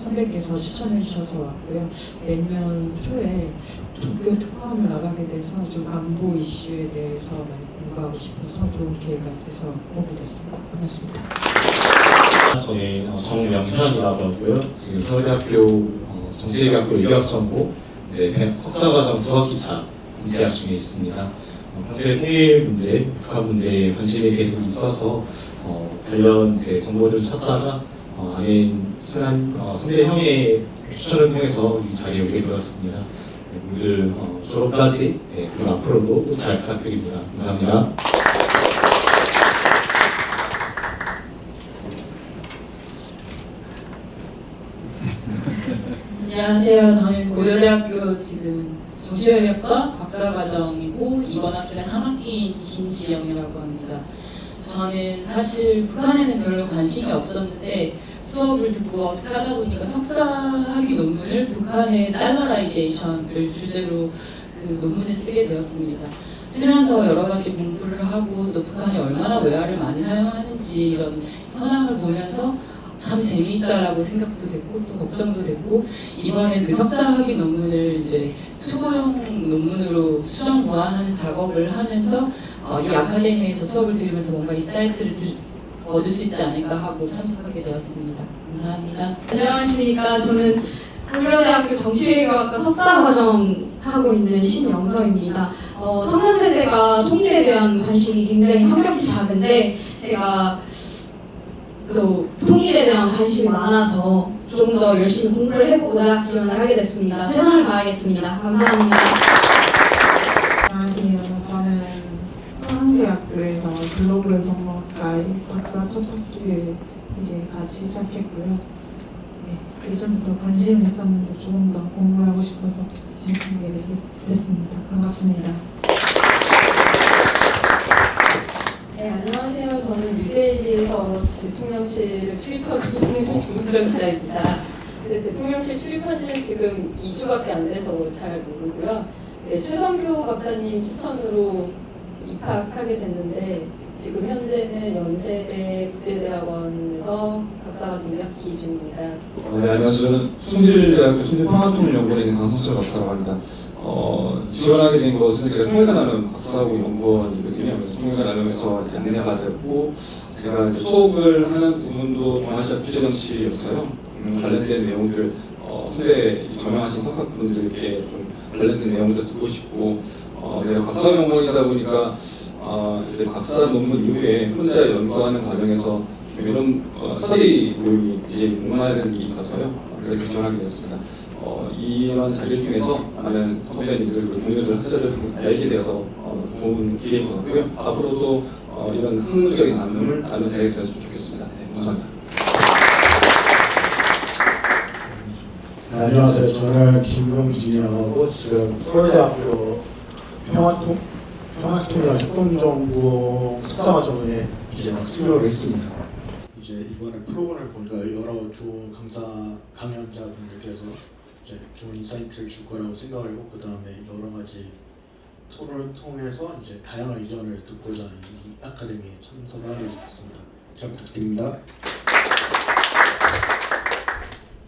선배께서 추천해 주셔서 왔고요. 내년 초에 도쿄 특파원을 나가게 돼서 좀 안보 이슈에 대해서 많이 공부하고 싶어서 좋은 기회가 돼서 오게 됐습니다. 반갑습니다. 저는 정명현이라고 하고요. 지금 서울대학교 정치외교학부 의교학전공 이제 석사과정 2학기차 재학 중에 있습니다. 평소에 통일 문제, 북한 문제에 관심이 계속 있어서 관련 이제 정보들을 찾다가 아는 친한 선배 형의 추천을 통해서 이 자리에 오게 되었습니다. 네, 모두 졸업까지 그리고 앞으로도 또 잘 부탁드립니다. 감사합니다. 안녕하세요. 저는 고려대학교 지금 정치외교과 박사과정이고 이번 학기가 3학기인 김지영이라고 합니다. 저는 사실 북한에는 별로 관심이 없었는데 수업을 듣고 어떻게 하다 보니까 석사학위 논문을 북한의 달러라이제이션을 주제로 그 논문을 쓰게 되었습니다. 쓰면서 여러 가지 공부를 하고 또 북한이 얼마나 외화를 많이 사용하는지 이런 현황을 보면서 참 재미있다라고 생각도 됐고 또 걱정도 됐고 이번에 그 석사학위 논문을 이제 투고용 논문으로 수정 보완하는 작업을 하면서 이 아카데미에서 수업을 들으면서 뭔가 인사이트를 얻을 수 있지 않을까 하고 참석하게 되었습니다. 감사합니다. 안녕하십니까. 저는 고려대학교 정치외교학과 석사과정 하고 있는 신영서입니다. 청년 세대가 통일에 대한 관심이 굉장히 한결같이 작은데 제가 또 통일에 대한 관심이 많아서 좀 더 열심히 공부를 해보고자 지원을 하게 됐습니다. 최선을 다하겠습니다. 감사합니다. 안녕하세요. 저는 한국대학교에서 글로벌 경영학과의 박사 첫 학기를 이제 같이 시작했고요. 네, 예전부터 관심이 있었는데 조금 더 공부를 하고 싶어서 신청하게 됐습니다. 반갑습니다. 네, 안녕하세요. 저는 뉴델리에서 대통령실을 출입하고 있는 조은정 기자입니다. 근데 대통령실 출입한 지는 지금 2주밖에 안 돼서 잘 모르고요. 네, 최성교 박사님 추천으로 입학하게 됐는데 지금 현재는 연세대 국제대학원에서 박사과정 2학기 중입니다. 네, 안녕하세요. 저는 송실대학교 송실평화통일연구원에 있는 강성철 박사라고 합니다. 지원하게 된 것은 제가 통일과 나눔 박사하고 연구원이거든요. 그래서 통일과 나눔에서 이제 안내받았고, 제가 이제 수업을 하는 부분도 동아시아 국제정치였어요. 관련된 내용들, 선배 전형하신 석학분들께 좀 관련된 내용도 듣고 싶고, 제가 박사 연구원이다 보니까 이제 박사 논문 이후에 혼자 연구하는 과정에서 이런 스터디 모임이 이제 목마른 게 있어서요. 그래서 지원하게 됐습니다. 이런 자리를 통해서 많은 선배님들 그리고 동료들 학자들 알게 되어서 좋은 기회인 것 같고요. 앞으로도 이런 학문적인 나눔을 나누는 자리가 되었으면 좋겠습니다. 네, 감사합니다. 네, 안녕하세요. 저는 김경진이라고 하고 지금 서울대학교 평화통일학 협동전공 석사과정에 이제 막 수료를 했습니다. 이제 이번에 프로그램을 보니까 여러 좋은 강연자분들께서 이제 좋은 인사이트를 줄 거라고 생각을 하고 그 다음에 여러 가지 토론을 통해서 이제 다양한 의견을 듣고자 이 아카데미에 참석을 하게 됐습니다. 잘 부탁드립니다.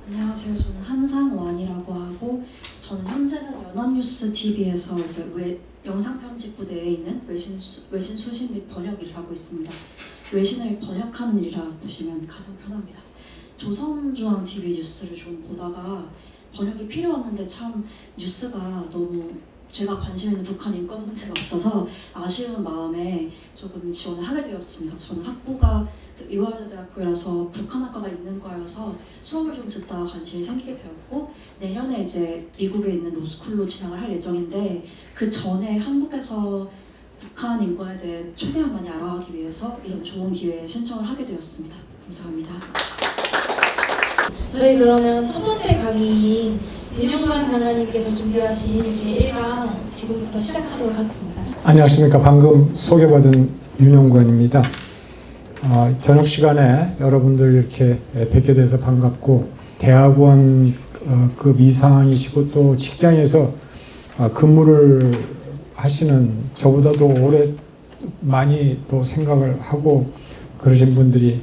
안녕하세요. 저는 한상완이라고 하고 저는 현재는 연합뉴스 TV에서 이제 영상 편집 부대에 있는 외신 수신 및 번역 일을 하고 있습니다. 외신을 번역하는 일이라 보시면 가장 편합니다. 조선중앙TV 뉴스를 좀 보다가 번역이 필요 없는데 참 뉴스가 너무 제가 관심 있는 북한 인권 문제가 없어서 아쉬운 마음에 조금 지원을 하게 되었습니다. 저는 학부가 이화여자대학교라서 북한학과가 있는 과여서 수업을 좀 듣다가 관심이 생기게 되었고 내년에 이제 미국에 있는 로스쿨로 진학을 할 예정인데 그 전에 한국에서 북한 인권에 대해 최대한 많이 알아가기 위해서 이런 좋은 기회에 신청을 하게 되었습니다. 감사합니다. 저희 그러면 첫 번째 강의인 윤영광 장관님께서 준비하신 제1강 지금부터 시작하도록 하겠습니다. 안녕하십니까. 방금 소개받은 윤영관입니다. 저녁 시간에 여러분들 이렇게 뵙게 돼서 반갑고 대학원 급 이상이시고 또 직장에서 근무를 하시는 저보다도 오래 많이 또 생각을 하고 그러신 분들이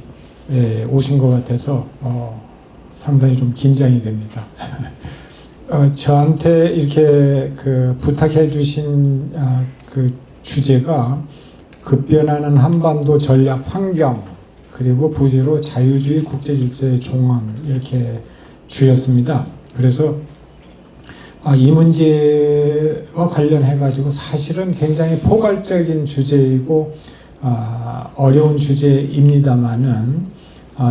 오신 것 같아서 상당히 좀 긴장이 됩니다. 저한테 이렇게 그 부탁해 주신 그 주제가 급변하는 한반도 전략 환경 그리고 부제로 자유주의 국제질서의 종언 이렇게 주셨습니다. 그래서 이 문제와 관련해 가지고 사실은 굉장히 포괄적인 주제이고 어려운 주제입니다만은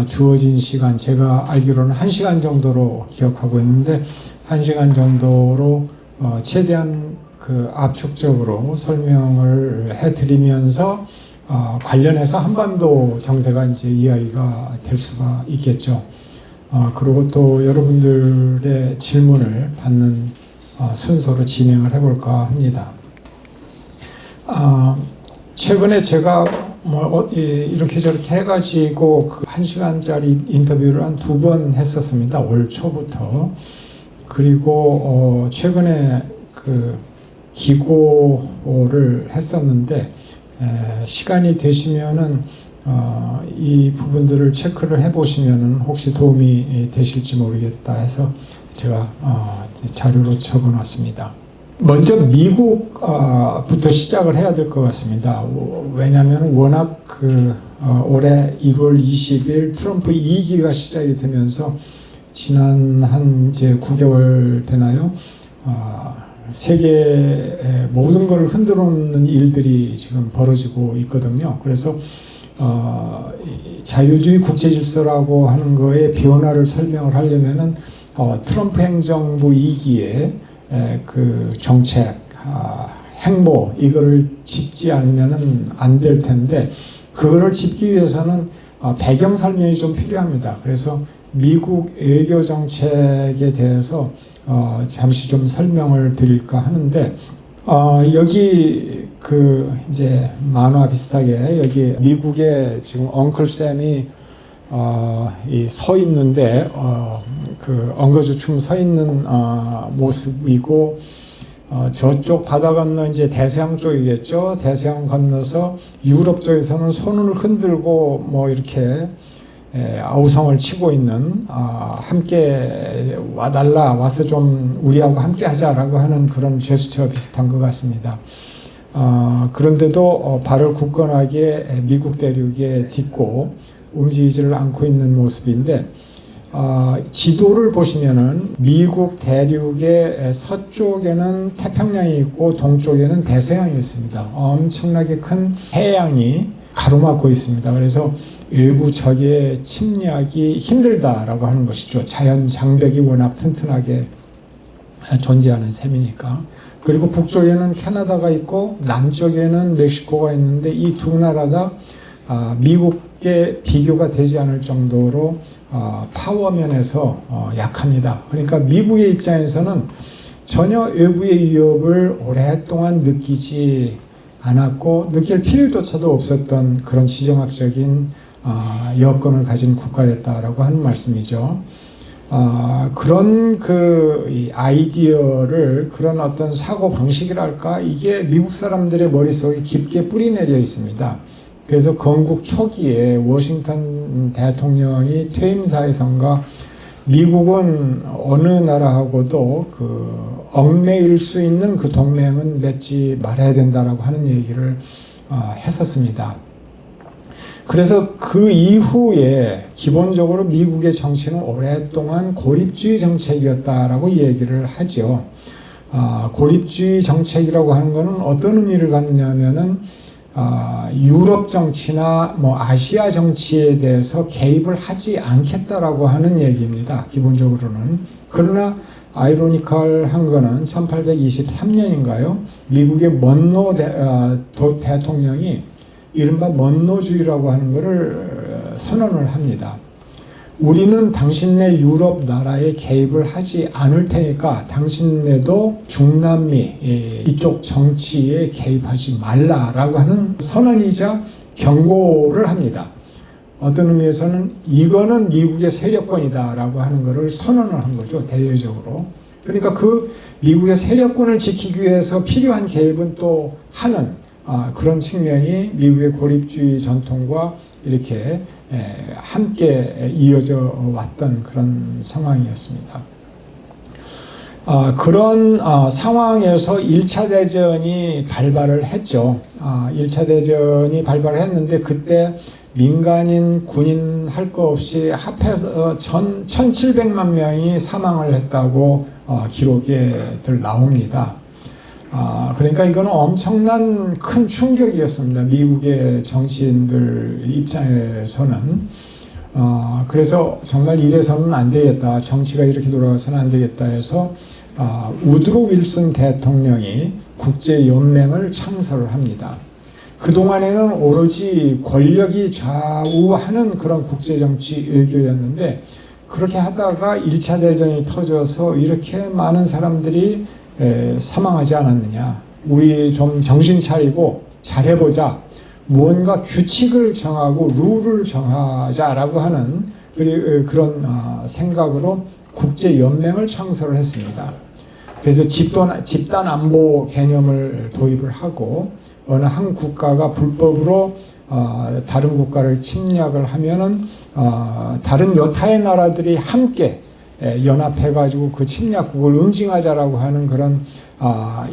주어진 시간 제가 알기로는 1시간 정도로 기억하고 있는데 1시간 정도로 최대한 그 압축적으로 설명을 해드리면서 관련해서 한반도 정세가 이제 이야기가 될 수가 있겠죠. 그리고 또 여러분들의 질문을 받는 순서로 진행을 해볼까 합니다. 최근에 제가 이렇게 저렇게 해가지고 그 1시간짜리 인터뷰를 한 2번 했었습니다. 올 초부터. 그리고 최근에 그 기고를 했었는데 시간이 되시면은 이 부분들을 체크를 해보시면은 혹시 도움이 되실지 모르겠다 해서 제가 자료로 적어놨습니다. 먼저 미국부터 시작을 해야 될 것 같습니다. 왜냐하면 워낙 올해 1월 20일 트럼프 2기가 시작이 되면서 지난 한 이제 9개월 되나요? 세계의 모든 것을 흔들어 놓는 일들이 지금 벌어지고 있거든요. 그래서 자유주의 국제질서라고 하는 거에 변화를 설명을 하려면은 트럼프 행정부 2기의 그 정책, 행보 이거를 짚지 않으면은 안 될 텐데 그거를 짚기 위해서는 배경 설명이 좀 필요합니다. 그래서 미국 외교 정책에 대해서 잠시 좀 설명을 드릴까 하는데 여기 그 이제 만화 비슷하게 여기 미국의 지금 엉클 샘이 서 있는데 그 엉거주춤 서 있는 모습이고 저쪽 바다 건너 이제 대서양 쪽이겠죠. 대서양 건너서 유럽 쪽에서는 손을 흔들고 뭐 이렇게 아우성을 치고 있는 함께 와달라 와서 좀 우리하고 함께 하자라고 하는 그런 제스처 비슷한 것 같습니다. 그런데도 발을 굳건하게 미국 대륙에 딛고 움직이지를 않고 있는 모습인데 지도를 보시면은 미국 대륙의 서쪽에는 태평양이 있고 동쪽에는 대서양이 있습니다. 엄청나게 큰 해양이 가로막고 있습니다. 그래서 외부 적의 침략이 힘들다라고 하는 것이죠. 자연 장벽이 워낙 튼튼하게 존재하는 셈이니까. 그리고 북쪽에는 캐나다가 있고 남쪽에는 멕시코가 있는데 이 두 나라 다 미국에 비교가 되지 않을 정도로 파워 면에서 약합니다. 그러니까 미국의 입장에서는 전혀 외부의 위협을 오랫동안 느끼지 않았고 느낄 필요조차도 없었던 그런 지정학적인 여건을 가진 국가였다라고 하는 말씀이죠. 그런 그 아이디어를 그런 어떤 사고 방식이랄까 이게 미국 사람들의 머릿속에 깊게 뿌리내려 있습니다. 그래서 건국 초기에 워싱턴 대통령이 퇴임사에선가 미국은 어느 나라하고도 그 얽매일 수 있는 그 동맹은 맺지 말아야 된다라고 하는 얘기를 했었습니다. 그래서 그 이후에 기본적으로 미국의 정치는 오랫동안 고립주의 정책이었다라고 얘기를 하죠. 고립주의 정책이라고 하는 것은 어떤 의미를 갖느냐면은 유럽 정치나 뭐 아시아 정치에 대해서 개입을 하지 않겠다라고 하는 얘기입니다. 기본적으로는. 그러나 아이러니컬한 거는 1823년인가요? 미국의 먼로 대통령이 이른바 먼로주의라고 하는 것을 선언을 합니다. 우리는 당신네 유럽 나라에 개입을 하지 않을 테니까 당신네도 중남미 이쪽 정치에 개입하지 말라라고 하는 선언이자 경고를 합니다. 어떤 의미에서는 이거는 미국의 세력권이다라고 하는 것을 선언을 한 거죠. 대외적으로. 그러니까 그 미국의 세력권을 지키기 위해서 필요한 개입은 또 하는 그런 측면이 미국의 고립주의 전통과 이렇게 함께 이어져 왔던 그런 상황이었습니다. 그런 상황에서 1차 대전이 발발을 했죠. 1차 대전이 발발을 했는데 그때 민간인, 군인 할 거 없이 합해서 1,700만 명이 사망을 했다고 기록에들 나옵니다. 그러니까 이거는 엄청난 큰 충격이었습니다. 미국의 정치인들 입장에서는. 그래서 정말 이래서는 안 되겠다. 정치가 이렇게 돌아가서는 안 되겠다 해서 우드로 윌슨 대통령이 국제연맹을 창설을 합니다. 그동안에는 오로지 권력이 좌우하는 그런 국제정치 외교였는데 그렇게 하다가 1차 대전이 터져서 이렇게 많은 사람들이 사망하지 않았느냐. 우리 좀 정신 차리고 잘해보자. 뭔가 규칙을 정하고 룰을 정하자라고 하는 그런 생각으로 국제연맹을 창설을 했습니다. 그래서 집단 안보 개념을 도입을 하고 어느 한 국가가 불법으로 다른 국가를 침략을 하면은 다른 여타의 나라들이 함께 연합해가지고 그 침략국을 응징하자라고 하는 그런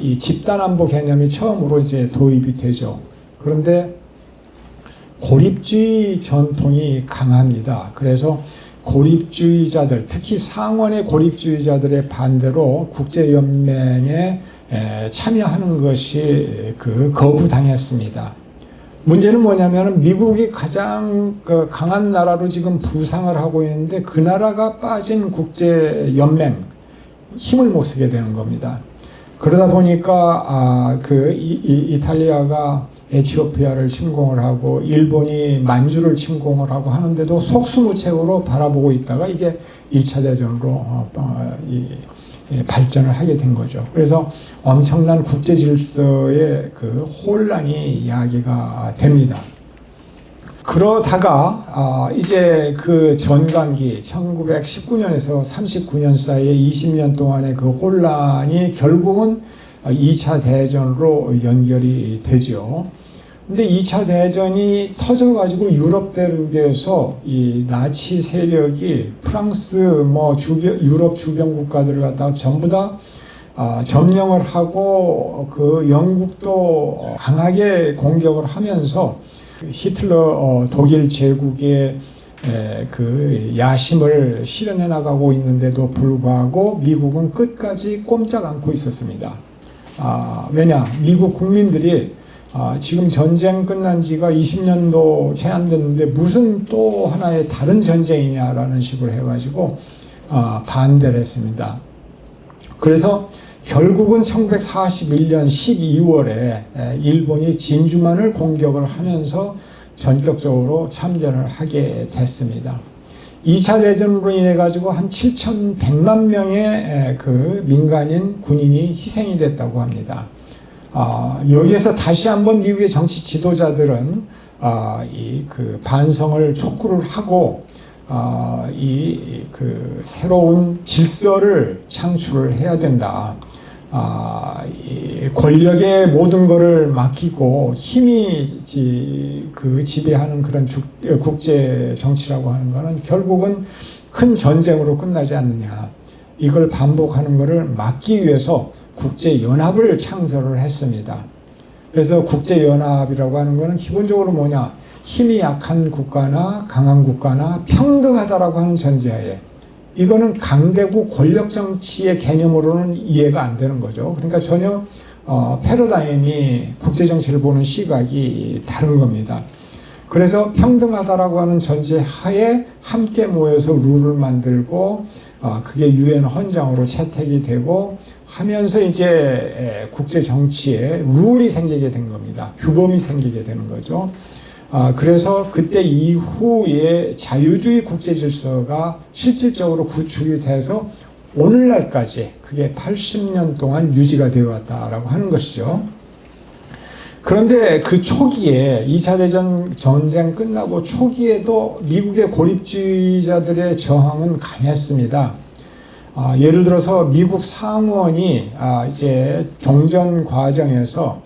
이 집단 안보 개념이 처음으로 이제 도입이 되죠. 그런데 고립주의 전통이 강합니다. 그래서 고립주의자들, 특히 상원의 고립주의자들의 반대로 국제연맹에 참여하는 것이 거부당했습니다. 문제는 뭐냐면 미국이 가장 강한 나라로 지금 부상을 하고 있는데 그 나라가 빠진 국제연맹 힘을 못 쓰게 되는 겁니다. 그러다 보니까 이탈리아가 에티오피아를 침공을 하고 일본이 만주를 침공을 하고 하는데도 속수무책으로 바라보고 있다가 이게 1차 대전으로 발전을 하게 된 거죠. 그래서 엄청난 국제 질서의 혼란이 야기가 됩니다. 그러다가 이제 그 전강기 1919년에서 39년 사이에 20년 동안의 그 혼란이 결국은 2차 대전으로 연결이 되죠. 근데 2차 대전이 터져가지고 유럽 대륙에서 이 나치 세력이 프랑스 유럽 주변 국가들을 갖다가 전부 다 점령을 하고 그 영국도 강하게 공격을 하면서 히틀러 독일 제국의 그 야심을 실현해 나가고 있는데도 불구하고 미국은 끝까지 꼼짝 않고 있었습니다. 왜냐? 미국 국민들이 지금 전쟁 끝난 지가 20년도 채 안 됐는데 무슨 또 하나의 다른 전쟁이냐라는 식으로 해가지고 반대를 했습니다. 그래서 결국은 1941년 12월에 일본이 진주만을 공격을 하면서 전격적으로 참전을 하게 됐습니다. 2차 대전으로 인해 가지고 한 7,100만 명의 그 민간인 군인이 희생이 됐다고 합니다. 여기에서 다시 한번 미국의 정치 지도자들은 그 반성을 촉구를 하고 그 새로운 질서를 창출을 해야 된다. 이 권력의 모든 것을 맡기고 힘이 지배하는 그런 국제 정치라고 하는 것은 결국은 큰 전쟁으로 끝나지 않느냐. 이걸 반복하는 것을 막기 위해서 국제연합을 창설을 했습니다. 그래서 국제연합이라고 하는 것은 기본적으로 뭐냐? 힘이 약한 국가나 강한 국가나 평등하다라고 하는 전제하에 이거는 강대국 권력 정치의 개념으로는 이해가 안 되는 거죠. 그러니까 전혀 패러다임이 국제 정치를 보는 시각이 다른 겁니다. 그래서 평등하다라고 하는 전제하에 함께 모여서 룰을 만들고 그게 유엔 헌장으로 채택이 되고 하면서 이제 국제 정치에 룰이 생기게 된 겁니다. 규범이 생기게 되는 거죠. 그래서 그때 이후에 자유주의 국제 질서가 실질적으로 구축이 돼서 오늘날까지 그게 80년 동안 유지가 되어 왔다라고 하는 것이죠. 그런데 그 초기에 2차 대전 전쟁 끝나고 초기에도 미국의 고립주의자들의 저항은 강했습니다. 예를 들어서 미국 상원이 이제 종전 과정에서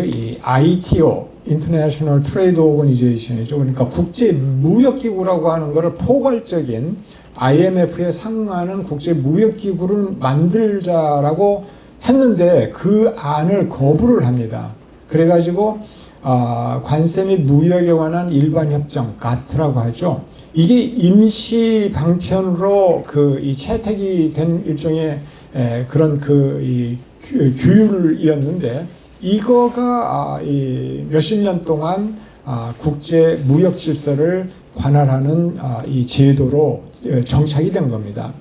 이 ITO International Trade Organization이죠. 그러니까 국제 무역 기구라고 하는 것을 포괄적인 IMF에 상응하는 국제 무역 기구를 만들자라고 했는데 그 안을 거부를 합니다. 그래가지고 관세 및 무역에 관한 일반 협정 GATT라고 하죠. 이게 임시 방편으로 이 채택이 된 일종의 그런 이 규율이었는데 이거가 몇십 년 동안 국제 무역 질서를 관할하는 이 제도로 정착이 된 겁니다.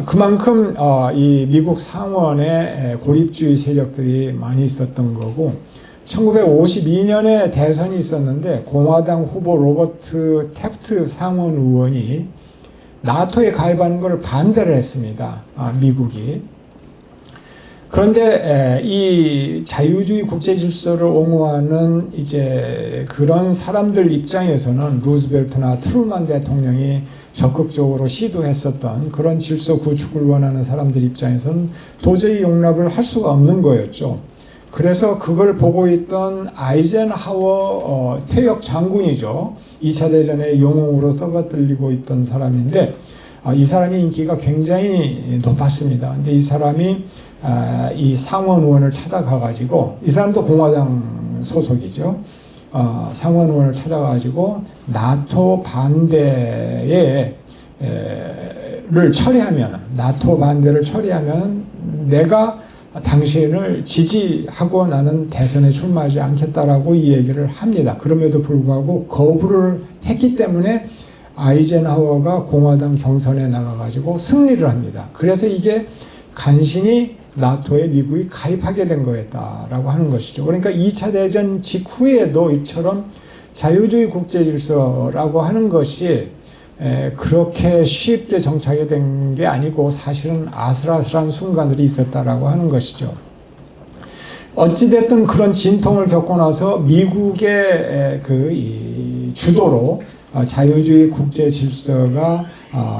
그만큼 이 미국 상원에 고립주의 세력들이 많이 있었던 거고 1952년에 대선이 있었는데 공화당 후보 로버트 태프트 상원 의원이 나토에 가입하는 것을 반대를 했습니다. 미국이. 그런데 이 자유주의 국제 질서를 옹호하는 이제 그런 사람들 입장에서는 루즈벨트나 트루만 대통령이 적극적으로 시도했었던 그런 질서 구축을 원하는 사람들 입장에서는 도저히 용납을 할 수가 없는 거였죠. 그래서 그걸 보고 있던 아이젠하워 퇴역 장군이죠. 2차 대전의 영웅으로 떠받들리고 있던 사람인데 이 사람의 인기가 굉장히 높았습니다. 근데 이 사람이 이 상원 의원을 찾아가가지고 이 사람도 공화당 소속이죠. 상원 의원을 찾아가지고 나토 반대를 처리하면 나토 반대를 처리하면 내가 당신을 지지하고 나는 대선에 출마하지 않겠다라고 이 얘기를 합니다. 그럼에도 불구하고 거부를 했기 때문에 아이젠하워가 공화당 경선에 나가가지고 승리를 합니다. 그래서 이게 간신히 나토에 미국이 가입하게 된 거였다라고 하는 것이죠. 그러니까 2차 대전 직후에도 이처럼 자유주의 국제 질서라고 하는 것이 그렇게 쉽게 정착이 된 게 아니고 사실은 아슬아슬한 순간들이 있었다라고 하는 것이죠. 어찌됐든 그런 진통을 겪고 나서 미국의 이 주도로 자유주의 국제 질서가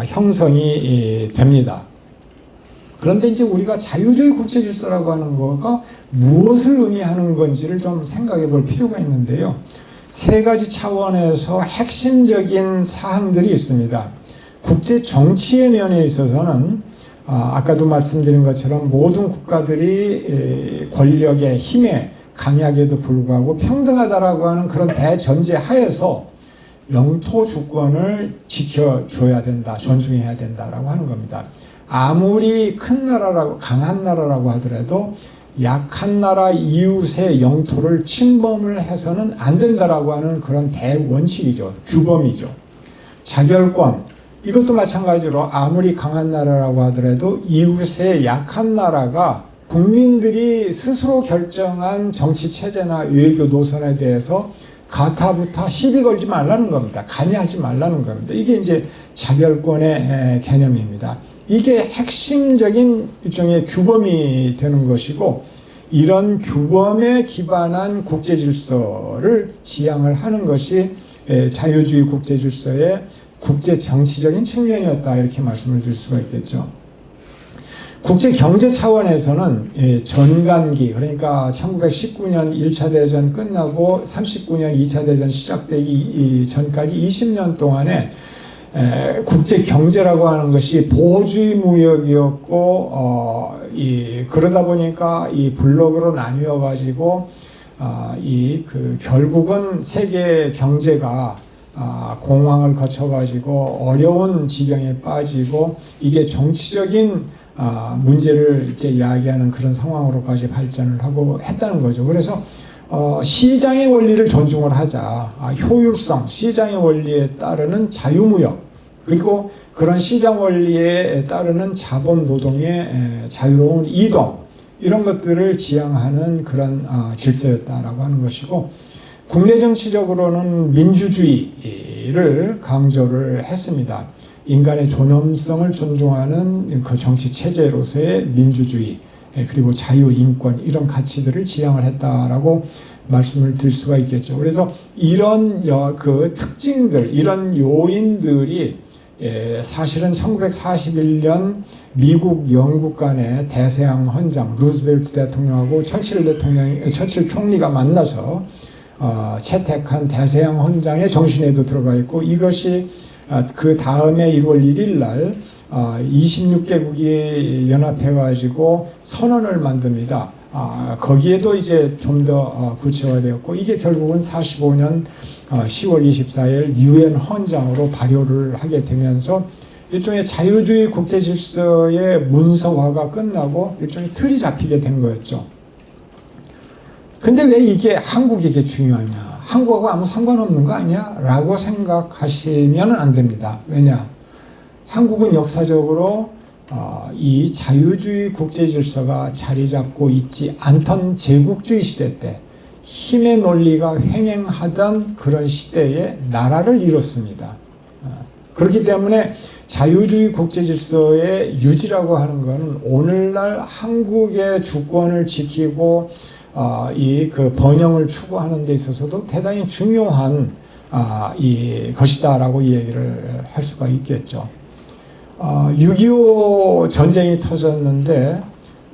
형성이 됩니다. 그런데 이제 우리가 자유주의 국제 질서라고 하는 거가 무엇을 의미하는 건지를 좀 생각해 볼 필요가 있는데요. 세 가지 차원에서 핵심적인 사항들이 있습니다. 국제 정치의 면에 있어서는 아까도 말씀드린 것처럼 모든 국가들이 권력의 힘에 강약에도 불구하고 평등하다라고 하는 그런 대전제 하에서 영토 주권을 지켜줘야 된다, 존중해야 된다라고 하는 겁니다. 아무리 큰 나라라고 강한 나라라고 하더라도 약한 나라 이웃의 영토를 침범을 해서는 안 된다라고 하는 그런 대원칙이죠. 규범이죠. 자결권 이것도 마찬가지로 아무리 강한 나라라고 하더라도 이웃의 약한 나라가 국민들이 스스로 결정한 정치 체제나 외교 노선에 대해서 가타부타 시비 걸지 말라는 겁니다. 간여하지 말라는 겁니다. 이게 이제 자결권의 개념입니다. 이게 핵심적인 일종의 규범이 되는 것이고 이런 규범에 기반한 국제 질서를 지향을 하는 것이 자유주의 국제 질서의 국제 정치적인 측면이었다 이렇게 말씀을 드릴 수가 있겠죠. 국제 경제 차원에서는 전간기 그러니까 1919년 1차 대전 끝나고 39년 2차 대전 시작되기 전까지 20년 동안에 국제 경제라고 하는 것이 보호주의 무역이었고 그러다 보니까 이 블록으로 나뉘어 가지고 결국은 세계 경제가 공황을 거쳐 가지고 어려운 지경에 빠지고 이게 정치적인 문제를 이제 이야기하는 그런 상황으로까지 발전을 하고 했다는 거죠. 그래서 시장의 원리를 존중을 하자. 효율성, 시장의 원리에 따르는 자유무역, 그리고 그런 시장 원리에 따르는 자본 노동의 자유로운 이동, 이런 것들을 지향하는 그런 질서였다라고 하는 것이고, 국내 정치적으로는 민주주의를 강조를 했습니다. 인간의 존엄성을 존중하는 그 정치 체제로서의 민주주의, 그리고 자유, 인권 이런 가치들을 지향을 했다라고 말씀을 드릴 수가 있겠죠. 그래서 이런 그 특징들, 이런 요인들이 사실은 1941년 미국, 영국 간의 대서양 헌장, 루즈벨트 대통령하고 철칠 총리가 만나서 채택한 대서양 헌장의 정신에도 들어가 있고 이것이 그 다음에 1월 1일 날 26개국이 연합해가지고 선언을 만듭니다. 거기에도 이제 좀 더 구체화되었고 이게 결국은 45년 10월 24일 UN 헌장으로 발효를 하게 되면서 일종의 자유주의 국제 질서의 문서화가 끝나고 일종의 틀이 잡히게 된 거였죠. 근데 왜 이게 한국에게 중요하냐? 한국하고 아무 상관없는 거 아니야? 라고 생각하시면 안 됩니다. 왜냐? 한국은 역사적으로 이 자유주의 국제 질서가 자리 잡고 있지 않던 제국주의 시대 때 힘의 논리가 횡행하던 그런 시대에 나라를 이뤘습니다. 그렇기 때문에 자유주의 국제 질서의 유지라고 하는 것은 오늘날 한국의 주권을 지키고 이 그 번영을 추구하는 데 있어서도 대단히 중요한 이 것이다라고 얘기를 할 수가 있겠죠. 6.25 전쟁이 터졌는데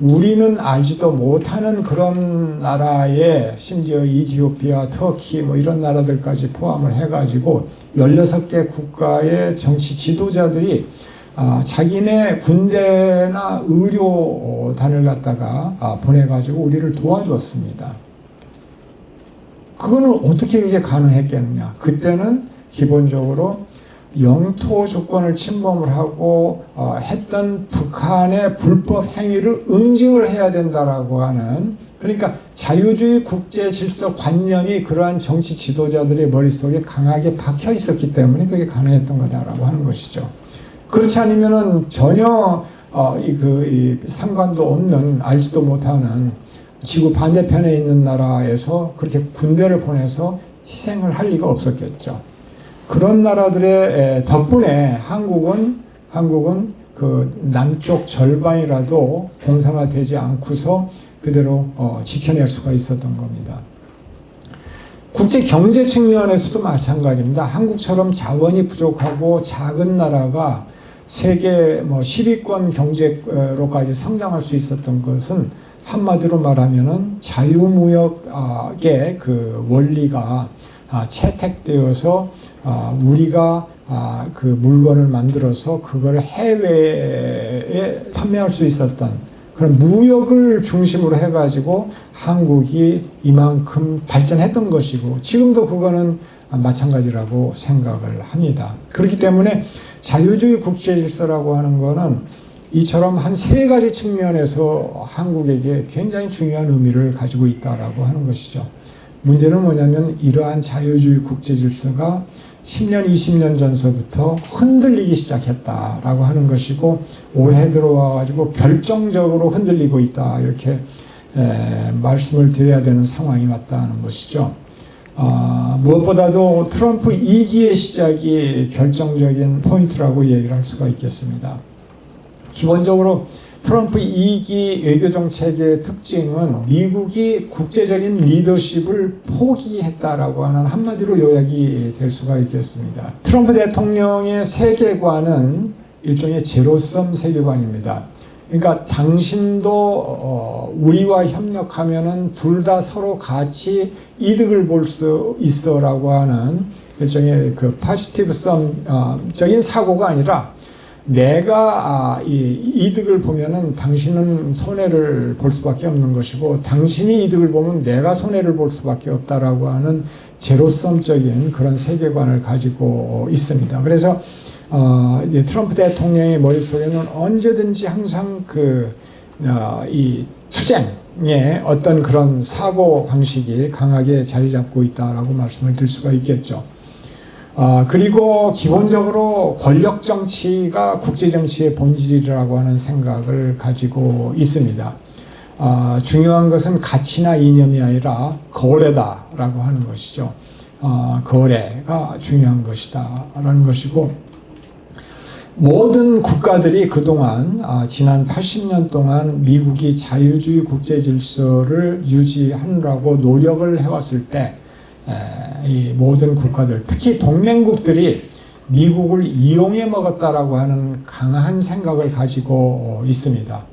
우리는 알지도 못하는 그런 나라에 심지어 이디오피아, 터키 뭐 이런 나라들까지 포함을 해가지고 16개 국가의 정치 지도자들이 자기네 군대나 의료단을 갖다가 보내가지고 우리를 도와주었습니다. 그거는 어떻게 이게 가능했겠느냐? 그때는 기본적으로 영토 주권을 침범을 하고 했던 북한의 불법 행위를 응징을 해야 된다라고 하는, 그러니까 자유주의 국제 질서 관념이 그러한 정치 지도자들의 머릿속에 강하게 박혀 있었기 때문에 그게 가능했던 거다라고 하는 것이죠. 그렇지 않으면은 전혀 상관도 없는, 알지도 못하는 지구 반대편에 있는 나라에서 그렇게 군대를 보내서 희생을 할 리가 없었겠죠. 그런 나라들의 덕분에 한국은 그 남쪽 절반이라도 공산화되지 않고서 그대로 지켜낼 수가 있었던 겁니다. 국제 경제 측면에서도 마찬가지입니다. 한국처럼 자원이 부족하고 작은 나라가 세계 10위권 경제로까지 성장할 수 있었던 것은 한마디로 말하면은 자유무역의 그 원리가 채택되어서 우리가 그 물건을 만들어서 그걸 해외에 판매할 수 있었던 그런 무역을 중심으로 해가지고 한국이 이만큼 발전했던 것이고 지금도 그거는 마찬가지라고 생각을 합니다. 그렇기 때문에 자유주의 국제 질서라고 하는 거는 이처럼 한 세 가지 측면에서 한국에게 굉장히 중요한 의미를 가지고 있다라고 하는 것이죠. 문제는 뭐냐면 이러한 자유주의 국제 질서가 10년, 20년 전서부터 흔들리기 시작했다라고 하는 것이고 올해 들어와가지고 결정적으로 흔들리고 있다 이렇게 말씀을 드려야 되는 상황이 왔다는 것이죠. 무엇보다도 트럼프 2기의 시작이 결정적인 포인트라고 얘기를 할 수가 있겠습니다. 기본적으로 트럼프 2기 외교정책의 특징은 미국이 국제적인 리더십을 포기했다라고 하는 한마디로 요약이 될 수가 있겠습니다. 트럼프 대통령의 세계관은 일종의 제로섬 세계관입니다. 그러니까 당신도 우리와 협력하면은 둘 다 서로 같이 이득을 볼 수 있어라고 하는 일종의 그 포지티브 썸적인 사고가 아니라 내가 이득을 보면은 당신은 손해를 볼 수밖에 없는 것이고 당신이 이득을 보면 내가 손해를 볼 수밖에 없다라고 하는 제로섬적인 그런 세계관을 가지고 있습니다. 그래서 트럼프 대통령의 머릿속에는 언제든지 항상 이 투쟁의 어떤 그런 사고 방식이 강하게 자리 잡고 있다라고 말씀을 드릴 수가 있겠죠. 그리고 기본적으로 권력 정치가 국제 정치의 본질이라고 하는 생각을 가지고 있습니다. 중요한 것은 가치나 이념이 아니라 거래다라고 하는 것이죠. 거래가 중요한 것이다라는 것이고 모든 국가들이 그동안 지난 80년 동안 미국이 자유주의 국제 질서를 유지하느라고 노력을 해왔을 때 이 모든 국가들, 특히 동맹국들이 미국을 이용해 먹었다라고 하는 강한 생각을 가지고 있습니다.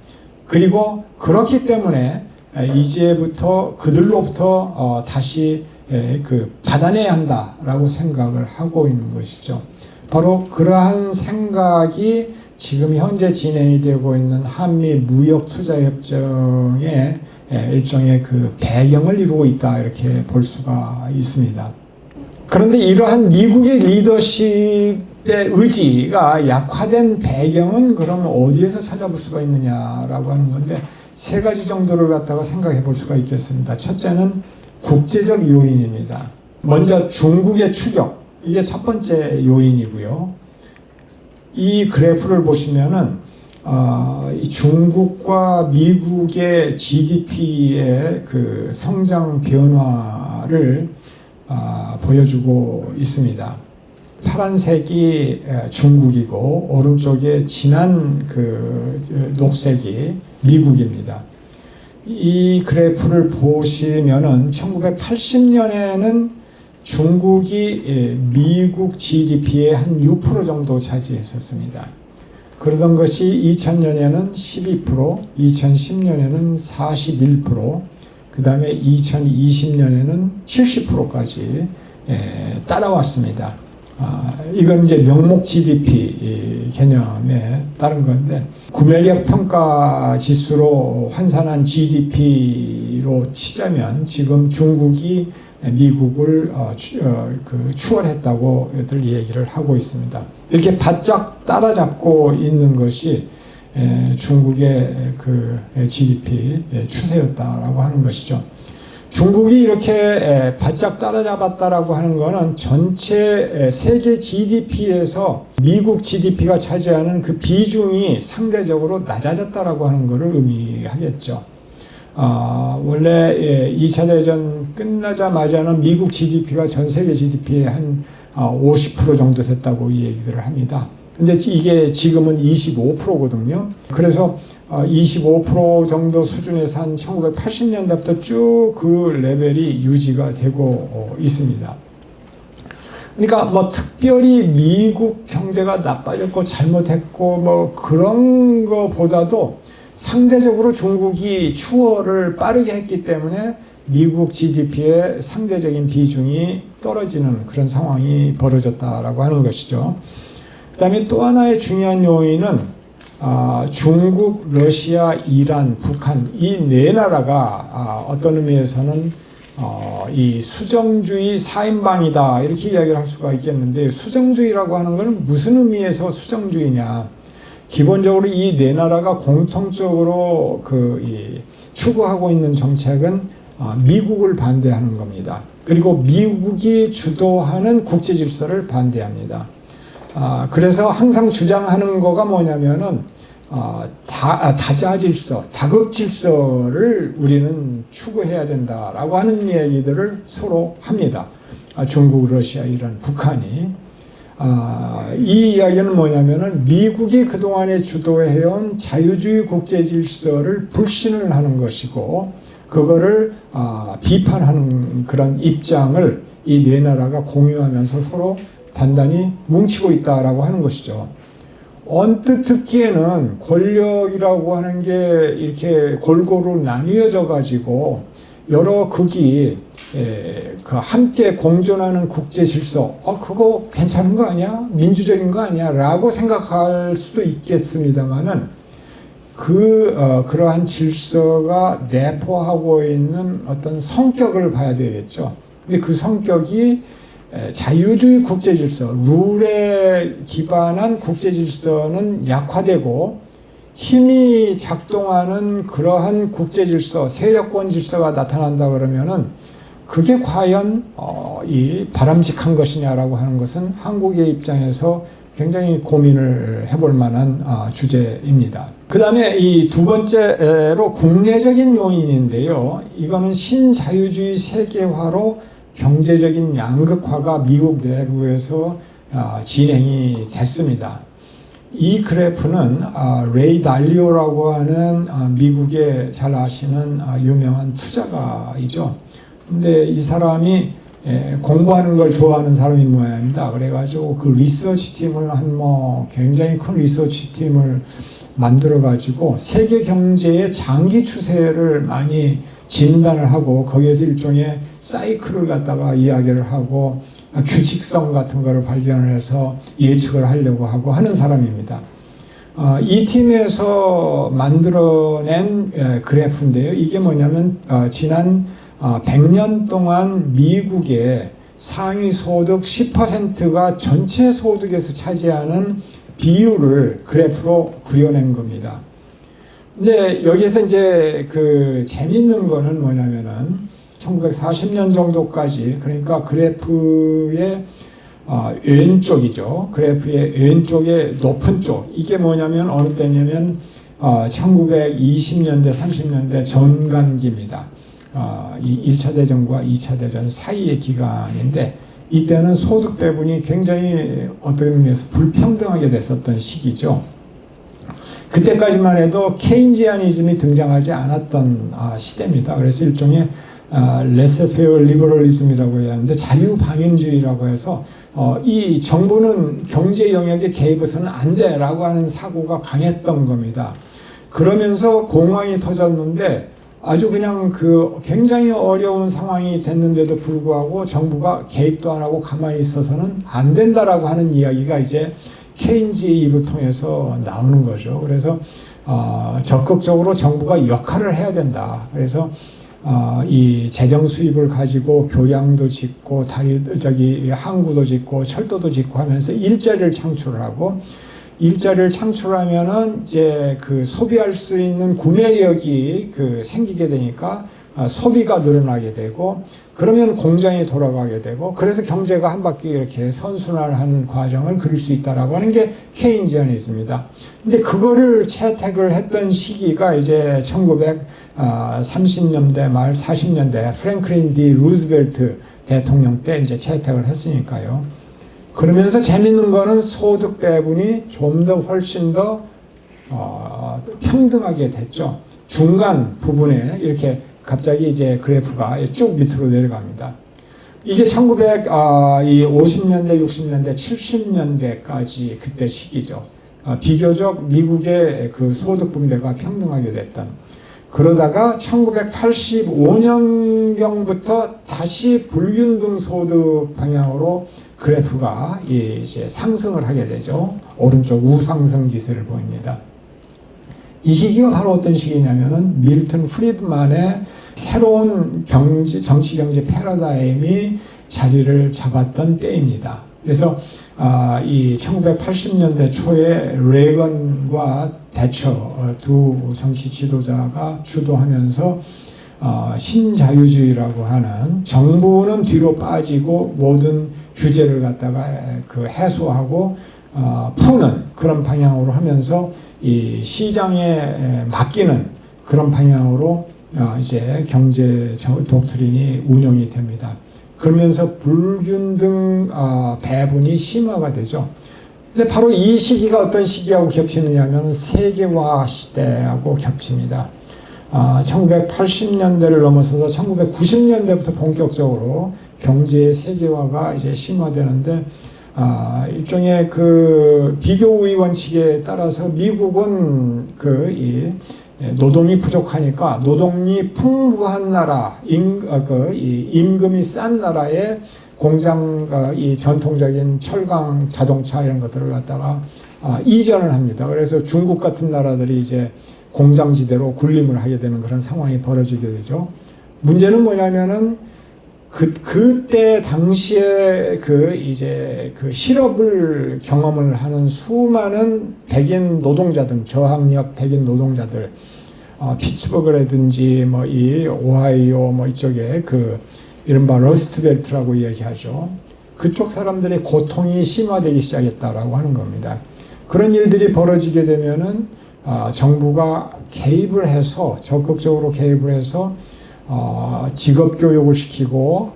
그리고 그렇기 때문에 이제부터 그들로부터 다시 받아내야 한다라고 생각을 하고 있는 것이죠. 바로 그러한 생각이 지금 현재 진행이 되고 있는 한미 무역 투자 협정의 일종의 그 배경을 이루고 있다 이렇게 볼 수가 있습니다. 그런데 이러한 미국의 리더십의 의지가 약화된 배경은 그럼 어디에서 찾아볼 수가 있느냐라고 하는 건데 세 가지 정도를 갖다가 생각해 볼 수가 있겠습니다. 첫째는 국제적 요인입니다. 먼저 중국의 추격, 이게 첫 번째 요인이고요. 이 그래프를 보시면은 이 중국과 미국의 GDP의 그 성장 변화를 보여주고 있습니다. 파란색이 중국이고 오른쪽에 진한 그 녹색이 미국입니다. 이 그래프를 보시면은 1980년에는 중국이 미국 GDP의 한 6% 정도 차지했었습니다. 그러던 것이 2000년에는 12%, 2010년에는 41%, 그 다음에 2020년에는 70%까지 따라왔습니다. 이건 이제 명목 GDP 개념에 따른 건데 구매력 평가 지수로 환산한 GDP로 치자면 지금 중국이 미국을 추월했다고들 얘기를 하고 있습니다. 이렇게 바짝 따라잡고 있는 것이 중국의 그 GDP 추세였다라고 하는 것이죠. 중국이 이렇게 바짝 따라잡았다라고 하는 것은 전체 세계 GDP에서 미국 GDP가 차지하는 그 비중이 상대적으로 낮아졌다라고 하는 것을 의미하겠죠. 원래 2차 대전 끝나자마자는 미국 GDP가 전 세계 GDP의 한 50% 정도 됐다고 이 얘기들을 합니다. 근데 이게 지금은 25%거든요. 그래서 25% 정도 수준에서 한 1980년대부터 쭉 그 레벨이 유지가 되고 있습니다. 그러니까 뭐 특별히 미국 경제가 나빠졌고 잘못했고 뭐 그런 거보다도 상대적으로 중국이 추월을 빠르게 했기 때문에 미국 GDP의 상대적인 비중이 떨어지는 그런 상황이 벌어졌다라고 하는 것이죠. 그 다음에 또 하나의 중요한 요인은 중국, 러시아, 이란, 북한 이 네 나라가 어떤 의미에서는 이 수정주의 4인방이다 이렇게 이야기를 할 수가 있겠는데 수정주의라고 하는 것은 무슨 의미에서 수정주의냐? 기본적으로 이 네 나라가 공통적으로 추구하고 있는 정책은 미국을 반대하는 겁니다. 그리고 미국이 주도하는 국제 질서를 반대합니다. 그래서 항상 주장하는 거가 뭐냐면은 다자 질서, 다극 질서를 우리는 추구해야 된다라고 하는 얘기들을 서로 합니다. 중국, 러시아, 이란, 북한이. 이 이야기는 뭐냐면은 미국이 그동안에 주도해온 자유주의 국제 질서를 불신을 하는 것이고 그거를 비판하는 그런 입장을 이 네 나라가 공유하면서 서로 단단히 뭉치고 있다라고 하는 것이죠. 언뜻 듣기에는 권력이라고 하는 게 이렇게 골고루 나뉘어져 가지고 여러 극이 함께 공존하는 국제 질서, 그거 괜찮은 거 아니야? 민주적인 거 아니야? 라고 생각할 수도 있겠습니다만은 그러한 질서가 내포하고 있는 어떤 성격을 봐야 되겠죠. 근데 그 성격이 자유주의 국제 질서, 룰에 기반한 국제 질서는 약화되고 힘이 작동하는 그러한 국제 질서, 세력권 질서가 나타난다 그러면은 그게 과연 이 바람직한 것이냐라고 하는 것은 한국의 입장에서 굉장히 고민을 해볼 만한 주제입니다. 그 다음에 이 두 번째로 국내적인 요인인데요. 이거는 신자유주의 세계화로 경제적인 양극화가 미국 내부에서 진행이 됐습니다. 이 그래프는 레이 달리오라고 하는 미국의 잘 아시는 유명한 투자가이죠. 근데 이 사람이 공부하는 걸 좋아하는 사람인 모양입니다. 그래가지고 그 리서치 팀을 굉장히 큰 리서치 팀을 만들어가지고 세계 경제의 장기 추세를 많이 진단을 하고 거기에서 일종의 사이클을 갖다가 이야기를 하고 규칙성 같은 거를 발견해서 예측을 하려고 하고 하는 사람입니다. 이 팀에서 만들어낸 그래프인데요. 이게 뭐냐면 지난 100년 동안 미국의 상위 소득 10%가 전체 소득에서 차지하는 비율을 그래프로 그려낸 겁니다. 근데 여기서 이제 그 재밌는 거는 뭐냐면은 1940년 정도까지, 그러니까 그래프의 왼쪽이죠. 그래프의 왼쪽의 높은 쪽. 이게 뭐냐면 어느 때냐면 1920년대, 30년대 전반기입니다. 이 1차 대전과 2차 대전 사이의 기간인데 이때는 소득 배분이 굉장히 어떤 의미에서 불평등하게 됐었던 시기죠. 그때까지만 해도 케인지아니즘이 등장하지 않았던 시대입니다. 그래서 일종의 레세페어 리버럴리즘이라고 해야 하는데 자유방임주의라고 해서 이 정부는 경제 영역에 개입해서는 안 돼라고 하는 사고가 강했던 겁니다. 그러면서 공황이 터졌는데 아주 그냥 그 굉장히 어려운 상황이 됐는데도 불구하고 정부가 개입도 안 하고 가만히 있어서는 안 된다라고 하는 이야기가 이제 케인즈의 입을 통해서 나오는 거죠. 그래서 적극적으로 정부가 역할을 해야 된다. 그래서 이 재정 수입을 가지고 교량도 짓고 항구도 짓고 철도도 짓고 하면서 일자리를 창출하고, 일자리를 창출하면은 이제 그 소비할 수 있는 구매력이 생기게 되니까 소비가 늘어나게 되고, 그러면 공장이 돌아가게 되고, 그래서 경제가 한 바퀴 이렇게 선순환하는 과정을 그릴 수 있다라고 하는 게 케인지아니즘입니다. 근데 그거를 채택을 했던 시기가 이제 1930년대 말 40년대 프랭클린 D 루즈벨트 대통령 때 이제 채택을 했으니까요. 그러면서 재밌는 거는 소득 배분이 좀 더 훨씬 더 평등하게 됐죠. 중간 부분에 이렇게 갑자기 이제 그래프가 쭉 밑으로 내려갑니다. 이게 1950년대, 60년대, 70년대까지 그때 시기죠. 비교적 미국의 그 소득 분배가 평등하게 됐던. 그러다가 1985년경부터 다시 불균등 소득 방향으로 그래프가 이제 상승을 하게 되죠. 오른쪽 우상승 기세를 보입니다. 이 시기가 바로 어떤 시기냐면은 밀턴 프리드만의 새로운 정치 경제 패러다임이 자리를 잡았던 때입니다. 그래서 이 1980년대 초에 레이건과 대처 두 정치 지도자가 주도하면서 신자유주의라고 하는 정부는 뒤로 빠지고 모든 규제를 갖다가 해소하고 푸는 그런 방향으로 하면서 이 시장에 맡기는 그런 방향으로 이제 경제 독트린이 운영이 됩니다. 그러면서 불균등 배분이 심화가 되죠. 근데 바로 이 시기가 어떤 시기하고 겹치느냐면 세계화 시대하고 겹칩니다. 1980년대를 넘어서서 1990년대부터 본격적으로 경제의 세계화가 이제 심화되는데 일종의 그 비교 우위 원칙에 따라서 미국은 이 노동이 부족하니까 노동이 풍부한 나라, 임금이 싼 나라에 공장, 이 전통적인 철강, 자동차 이런 것들을 갖다가 이전을 합니다. 그래서 중국 같은 나라들이 이제 공장지대로 군림을 하게 되는 그런 상황이 벌어지게 되죠. 문제는 뭐냐면은 그때 당시에 이제 실업을 경험을 하는 수많은 백인 노동자들, 저학력 백인 노동자들, 피츠버그라든지 이 오하이오 이쪽에 이른바 러스트벨트라고 이야기하죠. 그쪽 사람들의 고통이 심화되기 시작했다라고 하는 겁니다. 그런 일들이 벌어지게 되면은 정부가 개입을 해서 적극적으로 개입을 해서 직업 교육을 시키고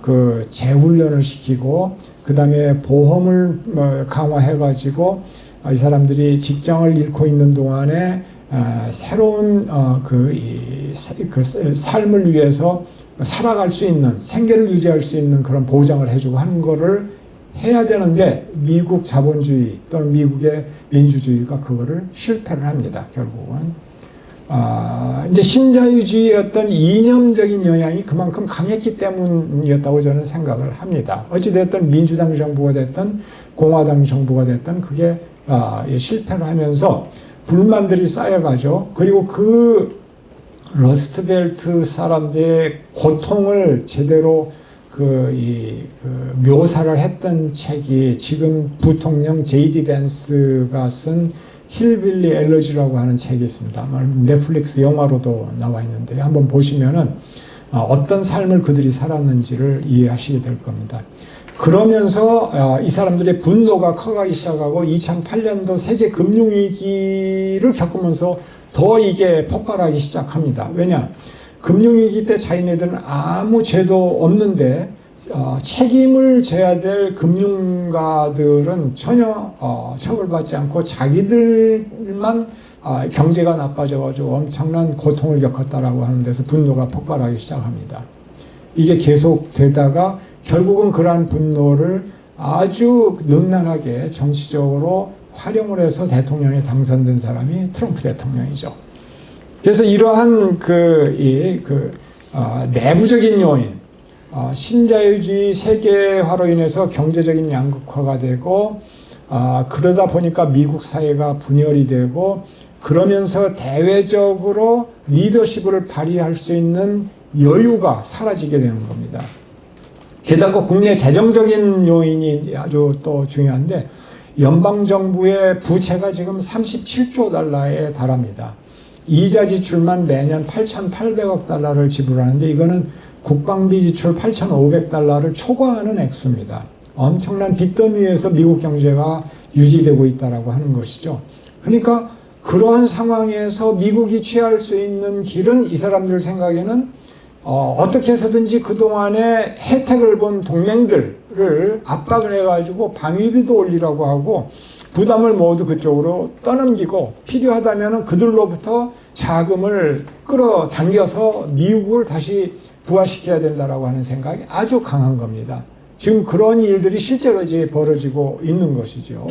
재훈련을 시키고 그다음에 보험을 강화해 가지고 이 사람들이 직장을 잃고 있는 동안에 새로운 삶을 위해서 살아갈 수 있는 생계를 유지할 수 있는 그런 보장을 해주고 하는 거를 해야 되는데 미국 자본주의 또는 미국의 민주주의가 그거를 실패를 합니다. 결국은. 이제 신자유주의의 어떤 이념적인 영향이 그만큼 강했기 때문이었다고 저는 생각을 합니다. 어찌됐든 민주당 정부가 됐든 공화당 정부가 됐든 그게 실패를 하면서 불만들이 쌓여가죠. 그리고 그 러스트벨트 사람들의 고통을 제대로 묘사를 했던 책이 지금 부통령 J.D. 벤스가 쓴 힐빌리 엘러지라고 하는 책이 있습니다. 넷플릭스 영화로도 나와 있는데 한번 보시면은 어떤 삶을 그들이 살았는지를 이해하시게 될 겁니다. 그러면서 이 사람들의 분노가 커가기 시작하고 2008년도 세계 금융위기를 겪으면서 더 이게 폭발하기 시작합니다. 왜냐? 금융위기 때 자기네들은 아무 죄도 없는데 책임을 져야 될 금융가들은 전혀 처벌받지 않고 자기들만 경제가 나빠져가지고 엄청난 고통을 겪었다라고 하는 데서 분노가 폭발하기 시작합니다. 이게 계속되다가 결국은 그러한 분노를 아주 능란하게 정치적으로 활용을 해서 대통령에 당선된 사람이 트럼프 대통령이죠. 그래서 이러한 내부적인 요인, 신자유주의 세계화로 인해서 경제적인 양극화가 되고 그러다 보니까 미국 사회가 분열이 되고 그러면서 대외적으로 리더십을 발휘할 수 있는 여유가 사라지게 되는 겁니다. 게다가 국내 재정적인 요인이 아주 또 중요한데 연방정부의 부채가 지금 37조 달러에 달합니다. 이자 지출만 매년 8,800억 달러를 지불하는데 이거는 국방비 지출 8,500달러를 초과하는 액수입니다. 엄청난 빚더미에서 미국 경제가 유지되고 있다라고 하는 것이죠. 그러니까 그러한 상황에서 미국이 취할 수 있는 길은 이 사람들 생각에는 어떻게 해서든지 그동안에 혜택을 본 동맹들을 압박을 해가지고 방위비도 올리라고 하고 부담을 모두 그쪽으로 떠넘기고 필요하다면 그들로부터 자금을 끌어당겨서 미국을 다시 부활시켜야 된다라고 하는 생각이 아주 강한 겁니다. 지금 그런 일들이 실제로 이제 벌어지고 있는 것이죠.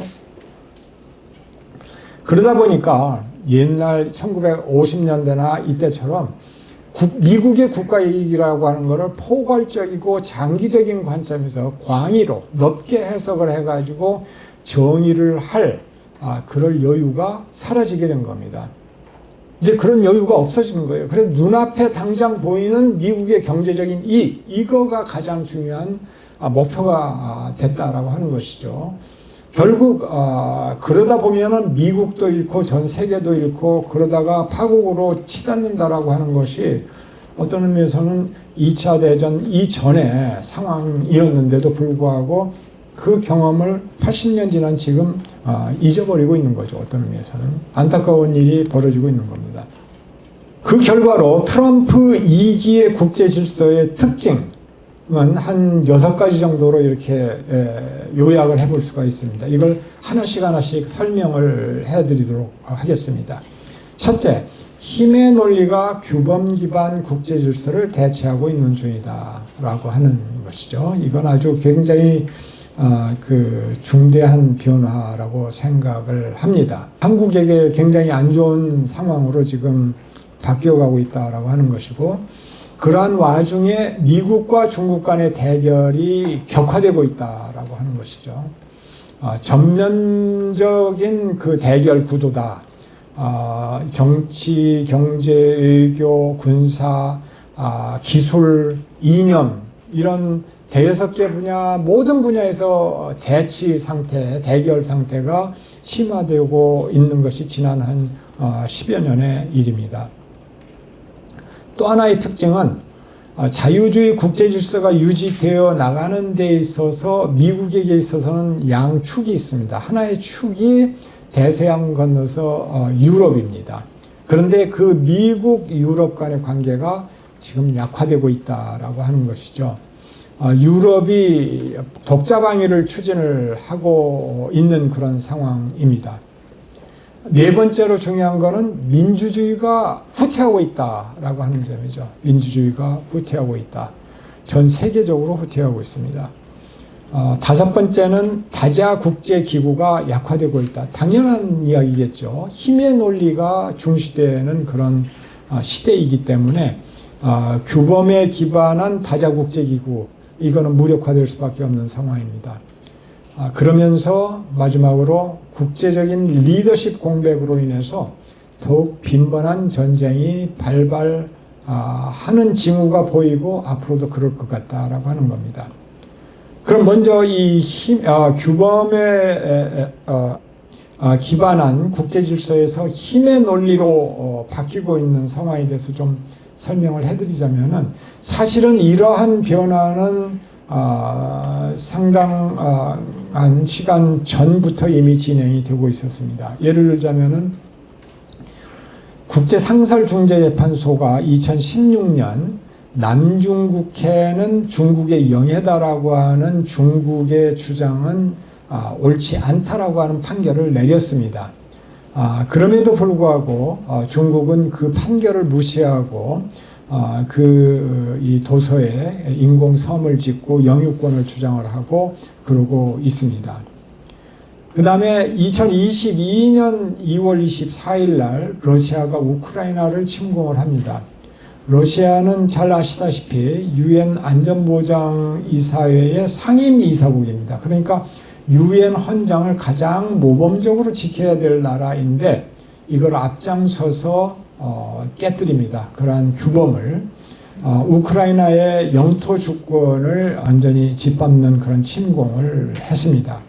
그러다 보니까 옛날 1950년대나 이때처럼 미국의 국가이익이라고 하는 것을 포괄적이고 장기적인 관점에서 광의로 넓게 해석을 해가지고 정의를 할 그럴 여유가 사라지게 된 겁니다. 이제 그런 여유가 없어지는 거예요. 그래서 눈앞에 당장 보이는 미국의 경제적인 이익, 이거가 가장 중요한 목표가 됐다라고 하는 것이죠. 결국 그러다 보면은 미국도 잃고 전 세계도 잃고 그러다가 파국으로 치닫는다라고 하는 것이 어떤 의미에서는 2차 대전 이전의 상황이었는데도 불구하고 그 경험을 80년 지난 지금 잊어버리고 있는 거죠. 어떤 의미에서는 안타까운 일이 벌어지고 있는 겁니다. 그 결과로 트럼프 2기의 국제 질서의 특징 한 6가지 정도로 이렇게 요약을 해볼 수가 있습니다. 이걸 하나씩 설명을 해드리도록 하겠습니다. 첫째, 힘의 논리가 규범 기반 국제 질서를 대체하고 있는 중이다 라고 하는 것이죠. 이건 아주 굉장히 중대한 변화라고 생각을 합니다. 한국에게 굉장히 안 좋은 상황으로 지금 바뀌어가고 있다라고 하는 것이고 그러한 와중에 미국과 중국 간의 대결이 격화되고 있다라고 하는 것이죠. 전면적인 그 대결 구도다. 정치, 경제, 외교, 군사, 기술, 이념 이런 대여섯 개 분야 모든 분야에서 대치 상태, 대결 상태가 심화되고 있는 것이 지난 한 10여 년의 일입니다. 또 하나의 특징은 자유주의 국제 질서가 유지되어 나가는 데 있어서 미국에게 있어서는 양축이 있습니다. 하나의 축이 대서양 건너서 유럽입니다. 그런데 그 미국 유럽 간의 관계가 지금 약화되고 있다라고 하는 것이죠. 유럽이 독자 방위를 추진을 하고 있는 그런 상황입니다. 네 번째로 중요한 것은 민주주의가 후퇴하고 있다라고 하는 점이죠. 민주주의가 후퇴하고 있다. 전 세계적으로 후퇴하고 있습니다. 다섯 번째는 다자국제기구가 약화되고 있다. 당연한 이야기겠죠. 힘의 논리가 중시되는 그런 시대이기 때문에 규범에 기반한 다자국제기구, 이거는 무력화될 수밖에 없는 상황입니다. 그러면서 마지막으로 국제적인 리더십 공백으로 인해서 더욱 빈번한 전쟁이 발발하는 징후가 보이고 앞으로도 그럴 것 같다라고 하는 겁니다. 그럼 먼저 이 규범에 기반한 국제질서에서 힘의 논리로 바뀌고 있는 상황에 대해서 좀 설명을 해드리자면은, 사실은 이러한 변화는 상당한 시간 전부터 이미 진행이 되고 있었습니다. 예를 들자면은 국제상설중재재판소가 2016년 남중국해는 중국의 영해다라고 하는 중국의 주장은 옳지 않다라고 하는 판결을 내렸습니다. 그럼에도 불구하고 중국은 그 판결을 무시하고 이 도서에 인공섬을 짓고 영유권을 주장을 하고 그러고 있습니다. 그 다음에 2022년 2월 24일 날 러시아가 우크라이나를 침공을 합니다. 러시아는 잘 아시다시피 유엔 안전보장이사회의 상임이사국입니다. 그러니까 유엔 헌장을 가장 모범적으로 지켜야 될 나라인데 이걸 앞장서서 깨뜨립니다. 그러한 규범을 우크라이나의 영토 주권을 완전히 짓밟는 그런 침공을 했습니다.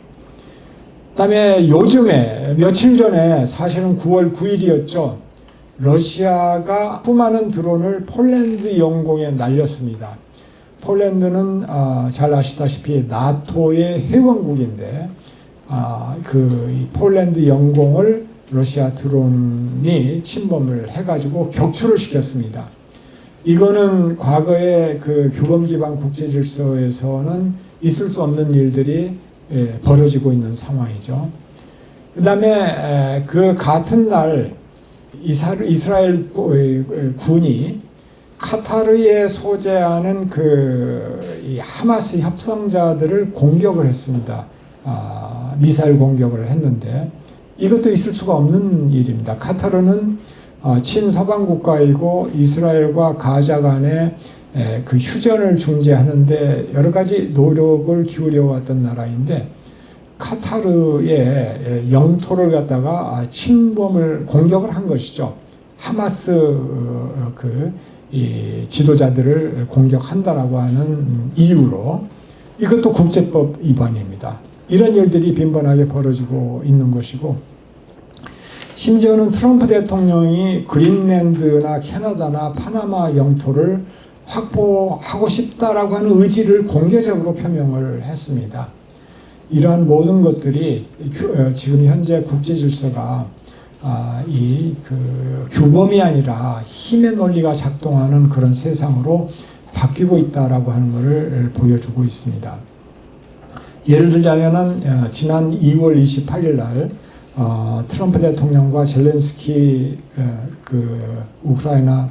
그다음에 요즘에 며칠 전에, 사실은 9월 9일이었죠. 러시아가 수많은 드론을 폴란드 영공에 날렸습니다. 폴란드는 잘 아시다시피 나토의 회원국인데 그 폴란드 영공을 러시아 드론이 침범을 해가지고 격추를 시켰습니다. 이거는 과거의 그 규범 기반 국제 질서에서는 있을 수 없는 일들이 벌어지고 있는 상황이죠. 그 다음에 그 같은 날 이스라엘 군이 카타르에 소재하는 이 하마스 협상자들을 공격을 했습니다. 미사일 공격을 했는데 이것도 있을 수가 없는 일입니다. 카타르는 친서방 국가이고 이스라엘과 가자 간의 그 휴전을 중재하는데 여러 가지 노력을 기울여 왔던 나라인데, 카타르의 영토를 갖다가 침범을 공격을 한 것이죠. 하마스 이 지도자들을 공격한다라고 하는 이유로. 이것도 국제법 위반입니다. 이런 일들이 빈번하게 벌어지고 있는 것이고, 심지어는 트럼프 대통령이 그린랜드나 캐나다나 파나마 영토를 확보하고 싶다라고 하는 의지를 공개적으로 표명을 했습니다. 이러한 모든 것들이 지금 현재 국제 질서가 규범이 아니라 힘의 논리가 작동하는 그런 세상으로 바뀌고 있다라고 하는 것을 보여주고 있습니다. 예를 들자면은 지난 2월 28일 날 트럼프 대통령과 젤렌스키 우크라이나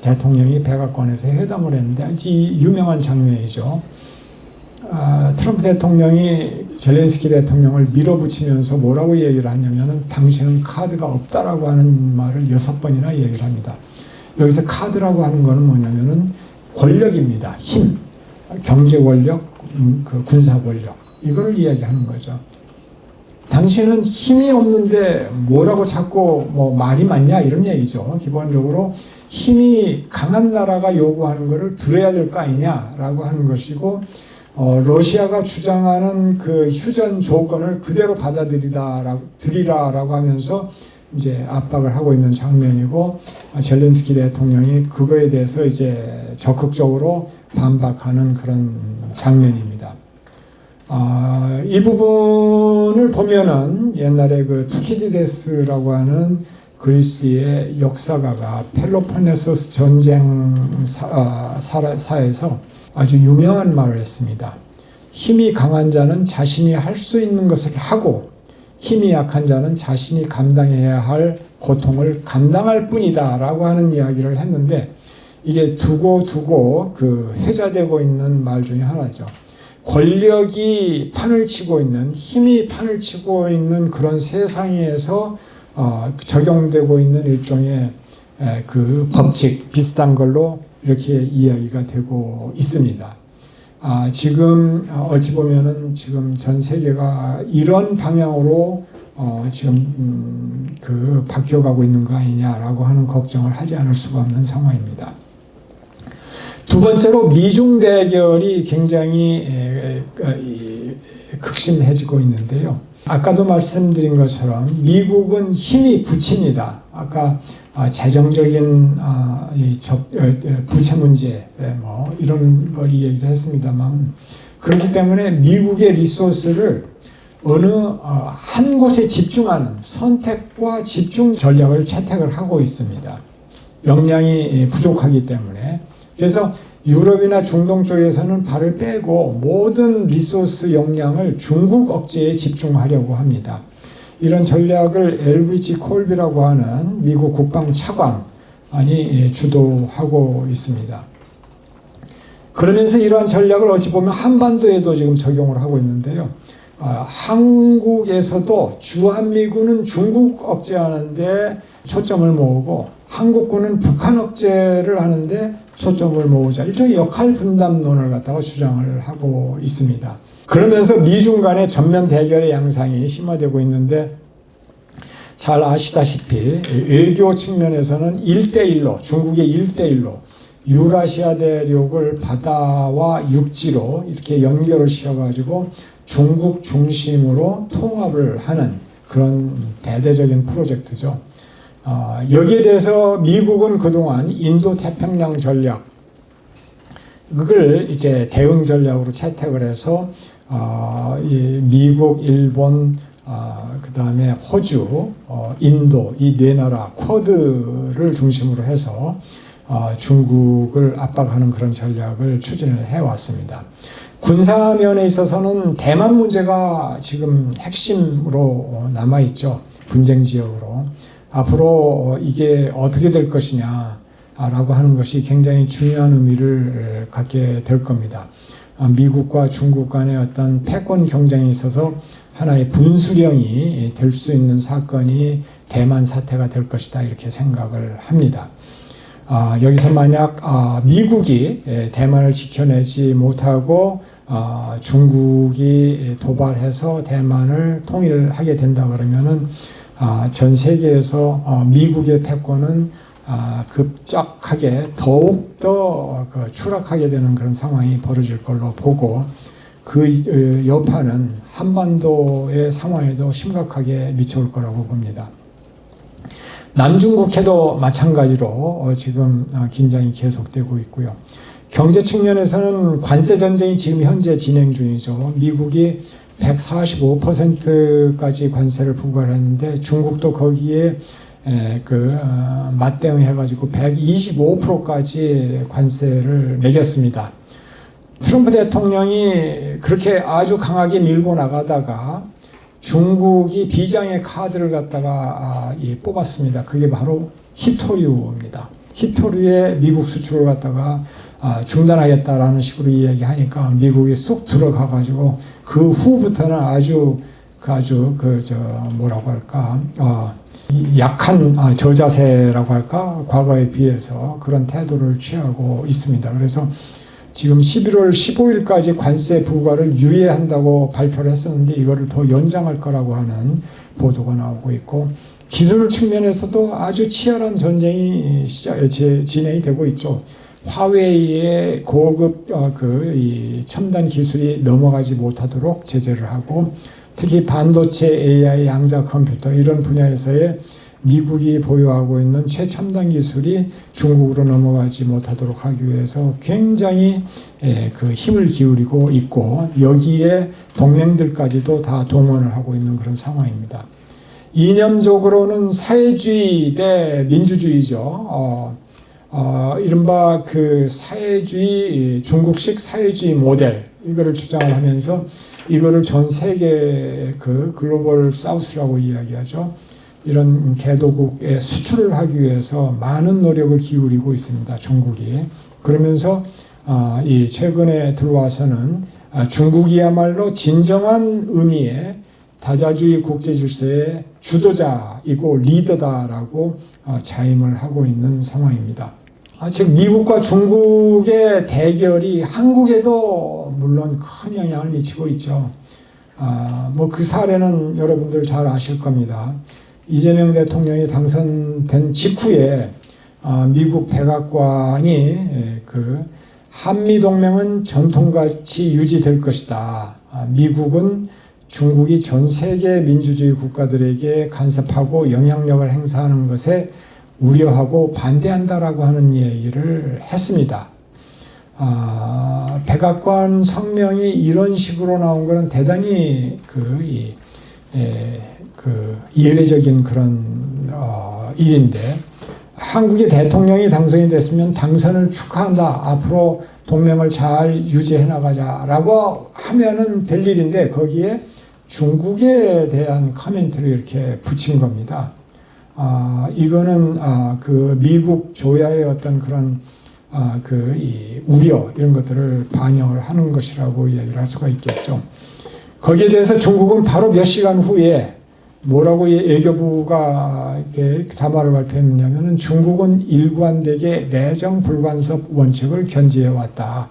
대통령이 백악관에서 회담을 했는데 아주 유명한 장면이죠. 트럼프 대통령이 젤렌스키 대통령을 밀어붙이면서 뭐라고 얘기를 하냐면은 당신은 카드가 없다라고 하는 말을 6번이나 얘기를 합니다. 여기서 카드라고 하는 거는 뭐냐면은 권력입니다. 힘, 경제 권력, 군사 권력, 이걸 이야기하는 거죠. 당신은 힘이 없는데 뭐라고 자꾸 말이 많냐 이런 얘기죠. 기본적으로 힘이 강한 나라가 요구하는 것을 들어야 될 거 아니냐라고 하는 것이고, 러시아가 주장하는 그 휴전 조건을 그대로 받아들이라라고 하면서 이제 압박을 하고 있는 장면이고, 젤렌스키 대통령이 그거에 대해서 이제 적극적으로 반박하는 그런 장면입니다. 이 부분을 보면은 옛날에 그 투키디데스라고 하는 그리스의 역사가가 펠로폰네소스 전쟁 사에서 아주 유명한 말을 했습니다. 힘이 강한 자는 자신이 할 수 있는 것을 하고 힘이 약한 자는 자신이 감당해야 할 고통을 감당할 뿐이다 라고 하는 이야기를 했는데, 이게 두고 회자되고 있는 말 중에 하나죠. 권력이 판을 치고 있는, 힘이 판을 치고 있는 그런 세상에서 적용되고 있는 일종의 그 법칙 비슷한 걸로 이렇게 이야기가 되고 있습니다. 지금 어찌 보면은 지금 전 세계가 이런 방향으로 지금 그 바뀌어가고 있는 거 아니냐라고 하는 걱정을 하지 않을 수가 없는 상황입니다. 두 번째로 미중 대결이 굉장히 극심해지고 있는데요. 아까도 말씀드린 것처럼 미국은 힘이 부칩니다. 아까 재정적인 부채 문제 뭐 이런 걸 얘기를 했습니다만, 그렇기 때문에 미국의 리소스를 어느 한 곳에 집중하는 선택과 집중 전략을 채택을 하고 있습니다. 역량이 부족하기 때문에. 그래서 유럽이나 중동 쪽에서는 발을 빼고 모든 리소스 역량을 중국 억제에 집중하려고 합니다. 이런 전략을 엘브리지 콜비라고 하는 미국 국방 차관이 주도하고 있습니다. 그러면서 이러한 전략을 어찌 보면 한반도에도 지금 적용을 하고 있는데요. 한국에서도 주한미군은 중국 억제하는데 초점을 모으고 한국군은 북한 억제를 하는데 초점을 모으자, 일종의 역할 분담론을 갖다가 주장을 하고 있습니다. 그러면서 미중 간의 전면 대결의 양상이 심화되고 있는데, 잘 아시다시피 외교 측면에서는 1대1로, 중국의 1대1로 유라시아 대륙을 바다와 육지로 이렇게 연결을 시켜가지고 중국 중심으로 통합을 하는 그런 대대적인 프로젝트죠. 여기에 대해서 미국은 그동안 인도 태평양 전략, 그걸 이제 대응 전략으로 채택을 해서 미국, 일본, 그 다음에 호주, 인도 이 네 나라 쿼드를 중심으로 해서 중국을 압박하는 그런 전략을 추진을 해왔습니다. 군사면에 있어서는 대만 문제가 지금 핵심으로 남아있죠. 분쟁 지역으로. 앞으로 이게 어떻게 될 것이냐라고 하는 것이 굉장히 중요한 의미를 갖게 될 겁니다. 미국과 중국 간의 어떤 패권 경쟁에 있어서 하나의 분수령이 될 수 있는 사건이 대만 사태가 될 것이다, 이렇게 생각을 합니다. 여기서 만약 미국이 대만을 지켜내지 못하고 중국이 도발해서 대만을 통일하게 된다 그러면은 전 세계에서 미국의 패권은 급작하게 더욱더 추락하게 되는 그런 상황이 벌어질 걸로 보고, 그 여파는 한반도의 상황에도 심각하게 미쳐올 거라고 봅니다. 남중국해도 마찬가지로 지금 긴장이 계속되고 있고요. 경제 측면에서는 관세 전쟁이 지금 현재 진행 중이죠. 미국이 145%까지 관세를 부과를 했는데 중국도 거기에 맞대응해가지고 125%까지 관세를 매겼습니다. 트럼프 대통령이 그렇게 아주 강하게 밀고 나가다가 중국이 비장의 카드를 갖다가 뽑았습니다. 그게 바로 히토류입니다. 히토류의 미국 수출을 갖다가 중단하겠다라는 식으로 이야기하니까 미국이 쏙 들어가가지고 그 후부터는 뭐라고 할까, 약한 저자세라고 할까, 과거에 비해서 그런 태도를 취하고 있습니다. 그래서 지금 11월 15일까지 관세 부과를 유예한다고 발표를 했었는데 이거를 더 연장할 거라고 하는 보도가 나오고 있고, 기술 측면에서도 아주 치열한 전쟁이 진행이 되고 있죠. 화웨이의 고급 이 첨단 기술이 넘어가지 못하도록 제재를 하고, 특히 반도체, AI, 양자 컴퓨터 이런 분야에서의 미국이 보유하고 있는 최첨단 기술이 중국으로 넘어가지 못하도록 하기 위해서 굉장히 힘을 기울이고 있고, 여기에 동맹들까지도 다 동원을 하고 있는 그런 상황입니다. 이념적으로는 사회주의 대 민주주의죠. 이른바 그 사회주의, 중국식 사회주의 모델, 이거를 주장을 하면서 이거를 전 세계 그 글로벌 사우스라고 이야기하죠. 이런 개도국에 수출을 하기 위해서 많은 노력을 기울이고 있습니다. 중국이. 그러면서 이 최근에 들어와서는 중국이야말로 진정한 의미의 다자주의 국제 질서의 주도자이고 리더다라고 자임을 하고 있는 상황입니다. 즉 미국과 중국의 대결이 한국에도 물론 큰 영향을 미치고 있죠. 뭐 그 사례는 여러분들 잘 아실 겁니다. 이재명 대통령이 당선된 직후에 미국 백악관이 그 한미동맹은 전통같이 유지될 것이다. 미국은 중국이 전 세계 민주주의 국가들에게 간섭하고 영향력을 행사하는 것에 우려하고 반대한다라고 하는 얘기를 했습니다. 백악관 성명이 이런 식으로 나온 것은 대단히 예외적인 그런 일인데 한국의 대통령이 당선이 됐으면 당선을 축하한다. 앞으로 동맹을 잘 유지해 나가자라고 하면은 될 일인데 거기에 중국에 대한 코멘트를 이렇게 붙인 겁니다. 이거는 그 미국 조야의 어떤 그런 이 우려 이런 것들을 반영을 하는 것이라고 이야기를 할 수가 있겠죠. 거기에 대해서 중국은 바로 몇 시간 후에 뭐라고 외교부가 이렇게 담화를 발표했냐면은 중국은 일관되게 내정 불간섭 원칙을 견지해 왔다.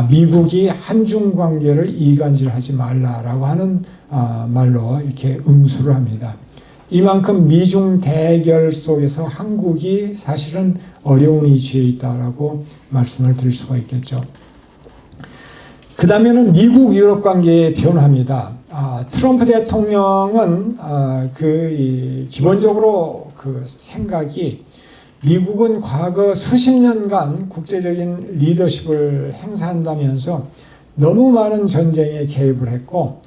미국이 한중 관계를 이간질하지 말라라고 하는 말로 이렇게 응수를 합니다. 이만큼 미중 대결 속에서 한국이 사실은 어려운 위치에 있다라고 말씀을 드릴 수가 있겠죠. 그 다음에는 미국 유럽 관계의 변화입니다. 트럼프 대통령은 기본적으로 그 생각이 미국은 과거 수십 년간 국제적인 리더십을 행사한다면서 너무 많은 전쟁에 개입을 했고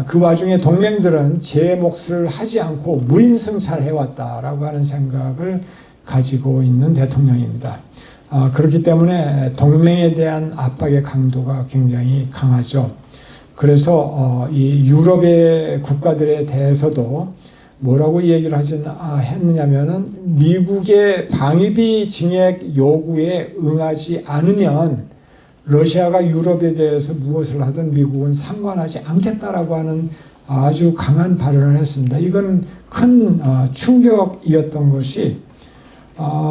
그 와중에 동맹들은 제 몫을 하지 않고 무임승차해왔다라고 하는 생각을 가지고 있는 대통령입니다. 그렇기 때문에 동맹에 대한 압박의 강도가 굉장히 강하죠. 그래서 이 유럽의 국가들에 대해서도 뭐라고 얘기를 했느냐면은 미국의 방위비 증액 요구에 응하지 않으면 러시아가 유럽에 대해서 무엇을 하든 미국은 상관하지 않겠다라고 하는 아주 강한 발언을 했습니다. 이건 큰 충격이었던 것이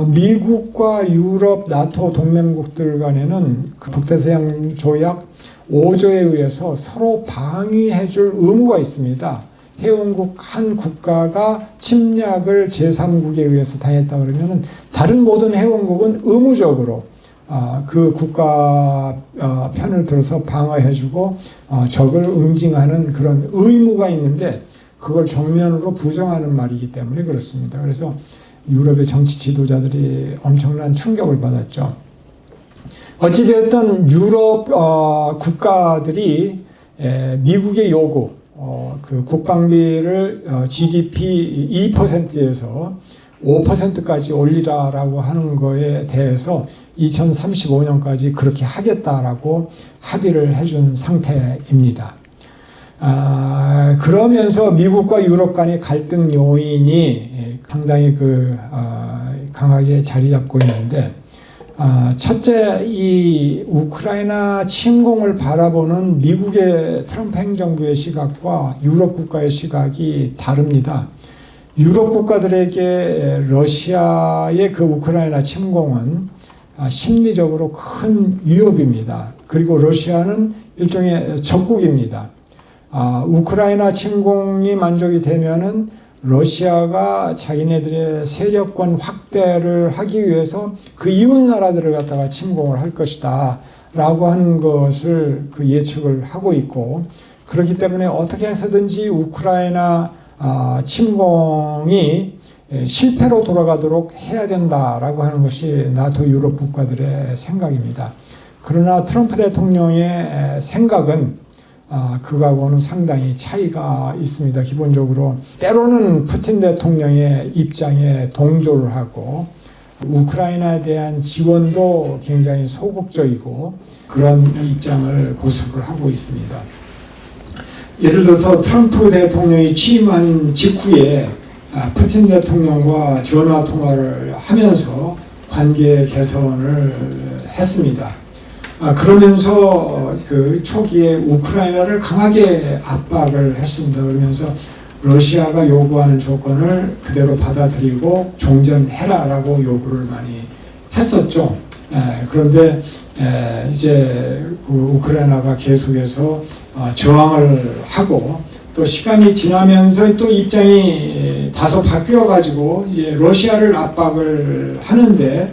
미국과 유럽, 나토 동맹국들 간에는 그 북대서양 조약 5조에 의해서 서로 방위해줄 의무가 있습니다. 회원국 한 국가가 침략을 제3국에 의해서 당했다 그러면 다른 모든 회원국은 의무적으로 그 국가 편을 들어서 방어해주고 적을 응징하는 그런 의무가 있는데 그걸 정면으로 부정하는 말이기 때문에 그렇습니다. 그래서 유럽의 정치 지도자들이 엄청난 충격을 받았죠. 어찌되었든 유럽 국가들이 미국의 요구, 그 국방비를 GDP 2%에서 5%까지 올리라라고 하는 거에 대해서 2035년까지 그렇게 하겠다라고 합의를 해준 상태입니다. 그러면서 미국과 유럽 간의 갈등 요인이 상당히 강하게 자리 잡고 있는데, 첫째, 이 우크라이나 침공을 바라보는 미국의 트럼프 행정부의 시각과 유럽 국가의 시각이 다릅니다. 유럽 국가들에게 러시아의 그 우크라이나 침공은 심리적으로 큰 위협입니다. 그리고 러시아는 일종의 적국입니다. 우크라이나 침공이 만족이 되면은 러시아가 자기네들의 세력권 확대를 하기 위해서 그 이웃 나라들을 갖다가 침공을 할 것이다 라고 하는 것을 그 예측을 하고 있고, 그렇기 때문에 어떻게 해서든지 우크라이나 침공이 실패로 돌아가도록 해야 된다라고 하는 것이 나토 유럽 국가들의 생각입니다. 그러나 트럼프 대통령의 생각은 그거하고는 상당히 차이가 있습니다. 기본적으로 때로는 푸틴 대통령의 입장에 동조를 하고 우크라이나에 대한 지원도 굉장히 소극적이고 그런 입장을 고수를 하고 있습니다. 예를 들어서 트럼프 대통령이 취임한 직후에 푸틴 대통령과 전화 통화를 하면서 관계 개선을 했습니다. 그러면서 그 초기에 우크라이나를 강하게 압박을 했습니다. 그러면서 러시아가 요구하는 조건을 그대로 받아들이고 종전해라라고 요구를 많이 했었죠. 그런데 이제 우크라이나가 계속해서 저항을 하고 또 시간이 지나면서 또 입장이 다소 바뀌어가지고 이제 러시아를 압박을 하는데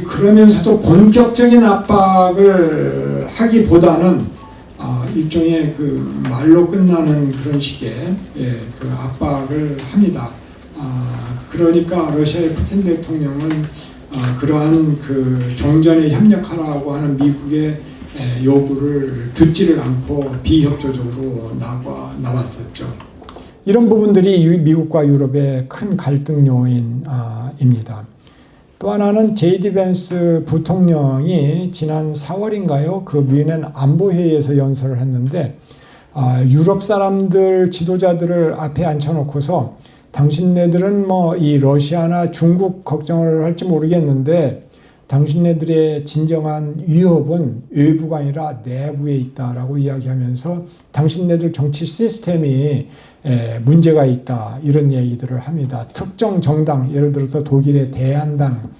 그러면서도 본격적인 압박을 하기보다는 일종의 그 말로 끝나는 그런 식의 그 압박을 합니다. 그러니까 러시아의 푸틴 대통령은 그러한 그 종전에 협력하라고 하는 미국의 요구를 듣지를 않고 비협조적으로 나왔었죠. 이런 부분들이 미국과 유럽의 큰 갈등 요인입니다. 또 하나는 제이디 벤스 부통령이 지난 4월인가요? 그 뮌헨 안보회의에서 연설을 했는데 유럽 사람들 지도자들을 앞에 앉혀놓고서 당신네들은 뭐 이 러시아나 중국 걱정을 할지 모르겠는데 당신네들의 진정한 위협은 외부가 아니라 내부에 있다라고 이야기하면서 당신네들 정치 시스템이 문제가 있다 이런 얘기들을 합니다. 특정 정당, 예를 들어서 독일의 대한당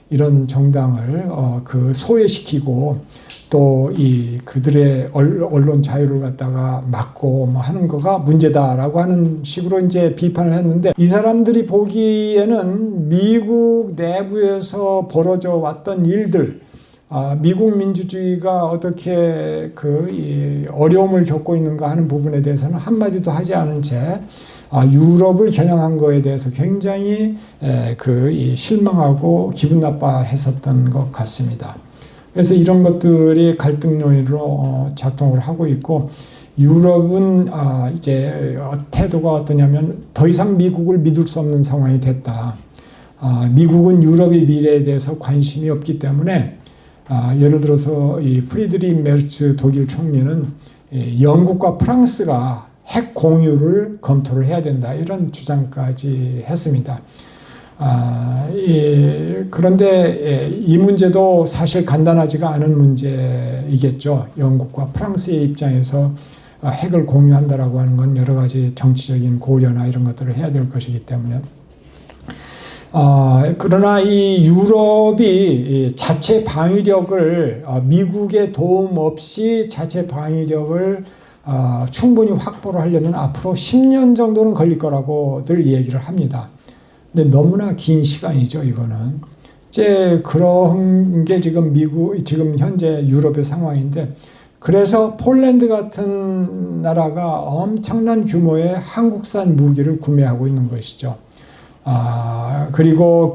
이런 정당을 그 소외시키고 또 그들의 언론 자유를 갖다가 막고 뭐 하는 거가 문제다라고 하는 식으로 이제 비판을 했는데 이 사람들이 보기에는 미국 내부에서 벌어져 왔던 일들, 미국 민주주의가 어떻게 그 어려움을 겪고 있는가 하는 부분에 대해서는 한마디도 하지 않은 채 유럽을 겨냥한 거에 대해서 굉장히 실망하고 기분 나빠했었던 것 같습니다. 그래서 이런 것들이 갈등 요인으로 작동을 하고 있고 유럽은 이제 태도가 어떠냐면 더 이상 미국을 믿을 수 없는 상황이 됐다. 미국은 유럽의 미래에 대해서 관심이 없기 때문에 예를 들어서 이 프리드리히 메르츠 독일 총리는 영국과 프랑스가 핵 공유를 검토를 해야 된다 이런 주장까지 했습니다. 그런데 이 문제도 사실 간단하지가 않은 문제이겠죠. 영국과 프랑스의 입장에서 핵을 공유한다라고 하는 건 여러 가지 정치적인 고려나 이런 것들을 해야 될 것이기 때문에 그러나 이 유럽이 자체 방위력을 미국의 도움 없이 자체 방위력을 충분히 확보를 하려면 앞으로 10년 정도는 걸릴 거라고들 얘기를 합니다. 근데 너무나 긴 시간이죠, 이거는. 이제 그런 게 지금 지금 현재 유럽의 상황인데, 그래서 폴란드 같은 나라가 엄청난 규모의 한국산 무기를 구매하고 있는 것이죠. 그리고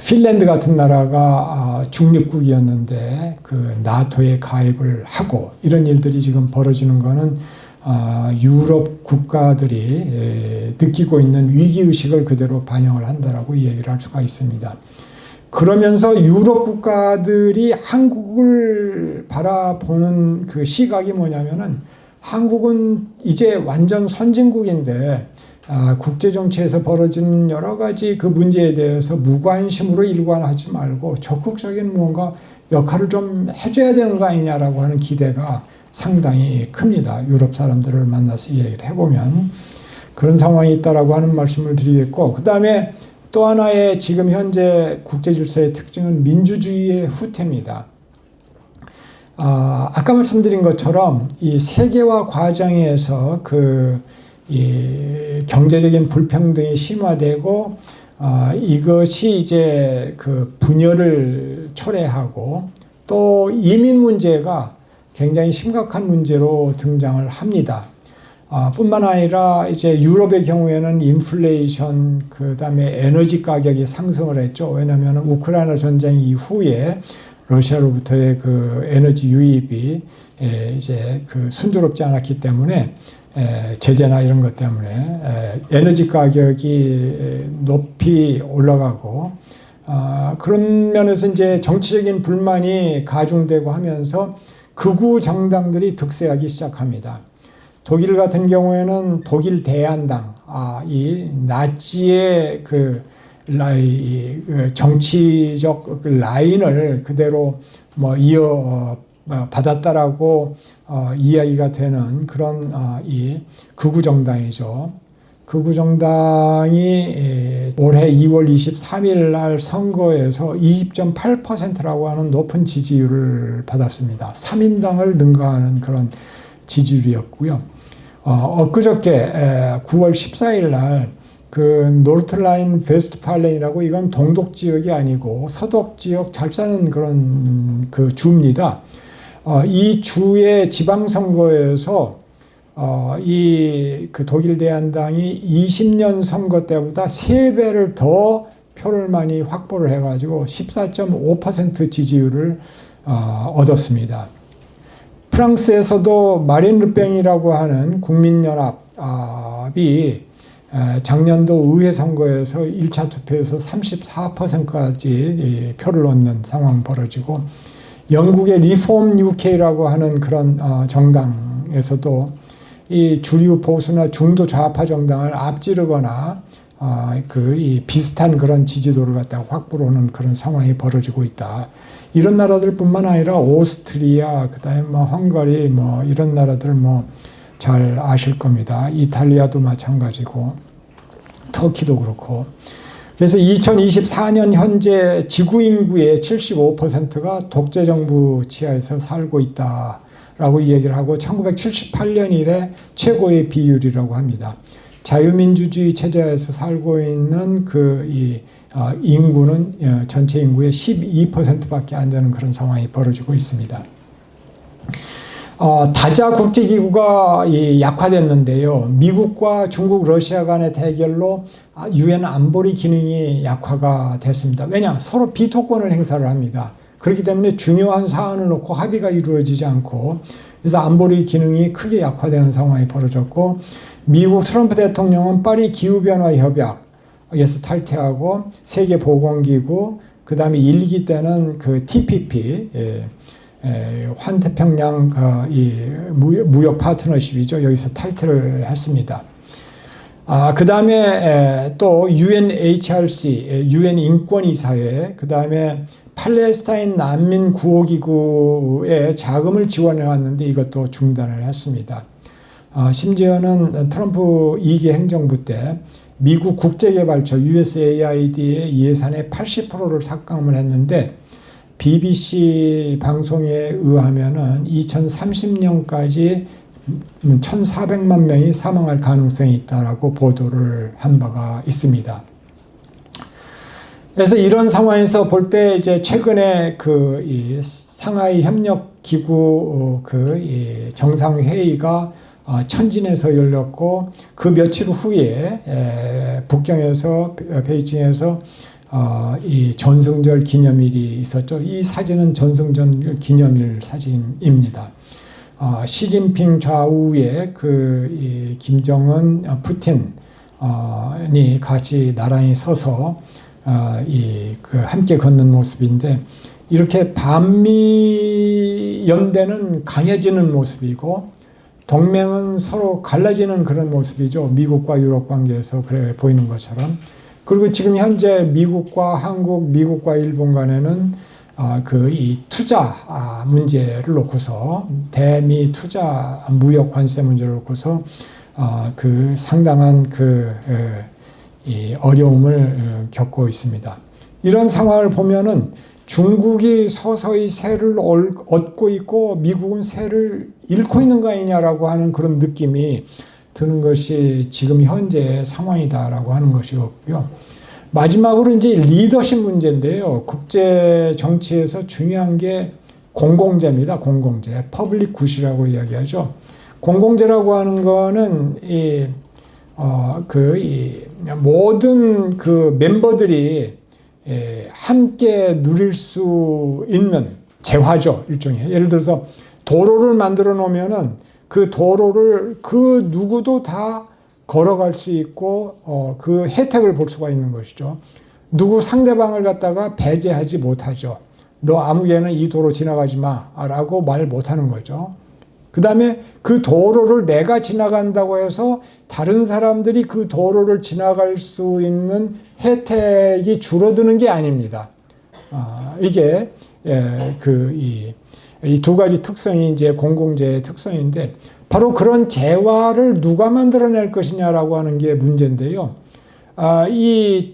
핀란드 같은 나라가 중립국이었는데 그 나토에 가입을 하고 이런 일들이 지금 벌어지는 거는 유럽 국가들이 느끼고 있는 위기의식을 그대로 반영을 한다라고 얘기를 할 수가 있습니다. 그러면서 유럽 국가들이 한국을 바라보는 그 시각이 뭐냐면은 한국은 이제 완전 선진국인데 국제정치에서 벌어진 여러 가지 그 문제에 대해서 무관심으로 일관하지 말고 적극적인 뭔가 역할을 좀 해줘야 되는 거 아니냐라고 하는 기대가 상당히 큽니다. 유럽 사람들을 만나서 얘기를 해보면 그런 상황이 있다라고 하는 말씀을 드리겠고, 그 다음에 또 하나의 지금 현재 국제질서의 특징은 민주주의의 후퇴입니다. 아까 말씀드린 것처럼 이 세계화 과정에서 이 경제적인 불평등이 심화되고 이것이 이제 그 분열을 초래하고 또 이민 문제가 굉장히 심각한 문제로 등장을 합니다. 뿐만 아니라 이제 유럽의 경우에는 인플레이션, 그 다음에 에너지 가격이 상승을 했죠. 왜냐하면 우크라이나 전쟁 이후에 러시아로부터의 그 에너지 유입이 이제 그 순조롭지 않았기 때문에 제재나 이런 것 때문에 에너지 가격이 높이 올라가고 그런 면에서 이제 정치적인 불만이 가중되고 하면서 극우 정당들이 득세하기 시작합니다. 독일 같은 경우에는 독일 대한당, 이 나치의 그 정치적 라인을 그대로 뭐 이어 받았다라고 이야기가 되는 그런 이 극우 정당이죠. 극우 정당이 올해 2월 23일 날 선거에서 20.8%라고 하는 높은 지지율을 받았습니다. 3인당을 능가하는 그런 지지율이었고요. 엊그저께 9월 14일 날 그 노르트라인 베스트팔렌이라고, 이건 동독 지역이 아니고 서독 지역 잘 사는 그런 그 주입니다. 이 주의 지방선거에서 이 그 독일 대한당이 20년 선거 때보다 3배를 더 표를 많이 확보를 해가지고 14.5% 지지율을 얻었습니다. 프랑스에서도 마린 르팽이라고 하는 국민연합이 작년도 의회 선거에서 1차 투표에서 34%까지 표를 얻는 상황 벌어지고, 영국의 리폼 UK라고 하는 그런 정당에서도 이 주류 보수나 중도 좌파 정당을 앞지르거나 이 비슷한 그런 지지도를 갖다가 확보를 하는 그런 상황이 벌어지고 있다. 이런 나라들뿐만 아니라 오스트리아, 그다음에 뭐 헝가리, 뭐 이런 나라들 뭐 잘 아실 겁니다. 이탈리아도 마찬가지고 터키도 그렇고. 그래서 2024년 현재 지구 인구의 75%가 독재 정부 치하에서 살고 있다라고 얘기를 하고, 1978년 이래 최고의 비율이라고 합니다. 자유민주주의 체제에서 살고 있는 인구는 전체 인구의 12%밖에 안 되는 그런 상황이 벌어지고 있습니다. 다자 국제기구가 약화됐는데요. 미국과 중국, 러시아 간의 대결로 유엔 안보리 기능이 약화가 됐습니다. 왜냐? 서로 비토권을 행사를 합니다. 그렇기 때문에 중요한 사안을 놓고 합의가 이루어지지 않고, 그래서 안보리 기능이 크게 약화되는 상황이 벌어졌고, 미국 트럼프 대통령은 파리 기후변화 협약에서 탈퇴하고 세계보건기구, 그 다음에 1기 때는 그 TPP, 환태평양 무역 파트너십이죠. 여기서 탈퇴를 했습니다. 그 다음에 또 UNHRC, UN 인권이사회, 그 다음에 팔레스타인 난민 구호기구에 자금을 지원해 왔는데 이것도 중단을 했습니다. 심지어는 트럼프 2기 행정부 때 미국 국제개발처 USAID의 예산의 80%를 삭감을 했는데, BBC 방송에 의하면은 2030년까지 1,400만 명이 사망할 가능성이 있다라고 보도를 한 바가 있습니다. 그래서 이런 상황에서 볼 때 이제 최근에 이 상하이 협력 기구 정상회의가 천진에서 열렸고, 그 며칠 후에 북경에서 베이징에서 이 전승절 기념일이 있었죠. 이 사진은 전승절 기념일 사진입니다. 시진핑 좌우에 이 김정은, 푸틴이 같이 나란히 서서 함께 걷는 모습인데, 이렇게 반미 연대는 강해지는 모습이고 동맹은 서로 갈라지는 그런 모습이죠. 미국과 유럽 관계에서 그래 보이는 것처럼. 그리고 지금 현재 미국과 한국, 미국과 일본 간에는 이 투자 문제를 놓고서, 대미 투자 무역 관세 문제를 놓고서 상당한 이 어려움을 겪고 있습니다. 이런 상황을 보면은 중국이 서서히 세를 얻고 있고 미국은 세를 잃고 있는 거 아니냐라고 하는 그런 느낌이 드는 것이 지금 현재의 상황이다라고 하는 것이었고요. 마지막으로 이제 리더십 문제인데요. 국제 정치에서 중요한 게 공공재입니다. 공공재, 퍼블릭 굿이라고 이야기하죠. 공공재라고 하는 거는 모든 멤버들이 함께 누릴 수 있는 재화죠, 일종의. 예를 들어서 도로를 만들어 놓으면은 그 도로를 그 누구도 다 걸어갈 수 있고 그 혜택을 볼 수가 있는 것이죠. 누구 상대방을 갖다가 배제하지 못하죠. 너 아무개는 이 도로 지나가지 마라고 말 못하는 거죠. 그 다음에 그 도로를 내가 지나간다고 해서 다른 사람들이 그 도로를 지나갈 수 있는 혜택이 줄어드는 게 아닙니다. 이게 이 두 가지 특성이 이제 공공재의 특성인데 바로 그런 재화를 누가 만들어낼 것이냐라고 하는 게 문제인데요. 이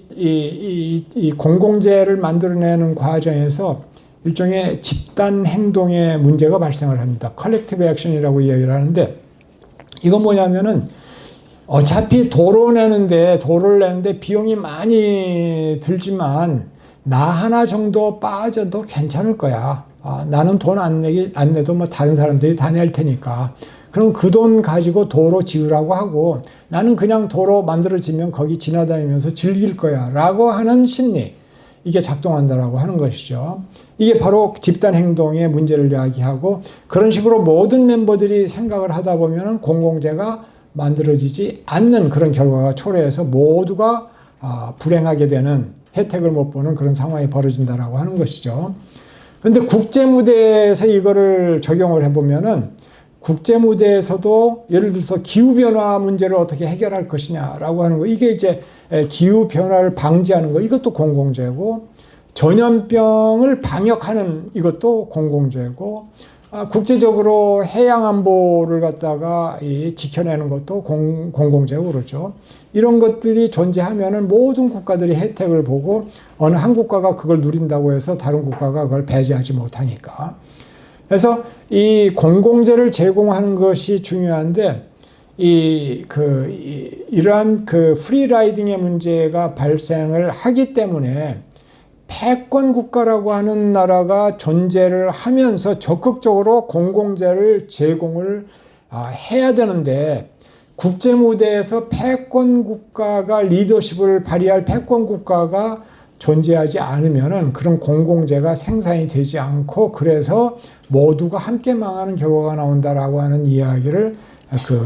공공재를 만들어내는 과정에서 일종의 집단 행동의 문제가 발생을 합니다. 컬렉티브 액션이라고 이야기를 하는데 이건 뭐냐면은 어차피 도로를 내는데 비용이 많이 들지만 나 하나 정도 빠져도 괜찮을 거야. 나는 돈 안 내도 뭐 다른 사람들이 다 낼 테니까. 그럼 그 돈 가지고 도로 지으라고 하고 나는 그냥 도로 만들어지면 거기 지나다니면서 즐길 거야 라고 하는 심리, 이게 작동한다라고 하는 것이죠. 이게 바로 집단 행동의 문제를 이야기하고 그런 식으로 모든 멤버들이 생각을 하다 보면 공공재가 만들어지지 않는 그런 결과가 초래해서 모두가 불행하게 되는, 혜택을 못 보는 그런 상황이 벌어진다라고 하는 것이죠. 그런데 국제무대에서 이거를 적용을 해보면은 국제무대에서도 예를 들어서 기후변화 문제를 어떻게 해결할 것이냐라고 하는 거, 이게 이제 기후변화를 방지하는 거, 이것도 공공재고, 전염병을 방역하는 이것도 공공재고, 국제적으로 해양안보를 갖다가 지켜내는 것도 공공재고 그렇죠. 이런 것들이 존재하면은 모든 국가들이 혜택을 보고 어느 한 국가가 그걸 누린다고 해서 다른 국가가 그걸 배제하지 못하니까. 그래서 이 공공재를 제공하는 것이 중요한데 이러한 프리라이딩의 문제가 발생을 하기 때문에 패권 국가라고 하는 나라가 존재를 하면서 적극적으로 공공재를 제공을 해야 되는데, 국제 무대에서 패권 국가가 리더십을 발휘할 패권 국가가 존재하지 않으면은 그런 공공재가 생산이 되지 않고, 그래서 모두가 함께 망하는 결과가 나온다라고 하는 이야기를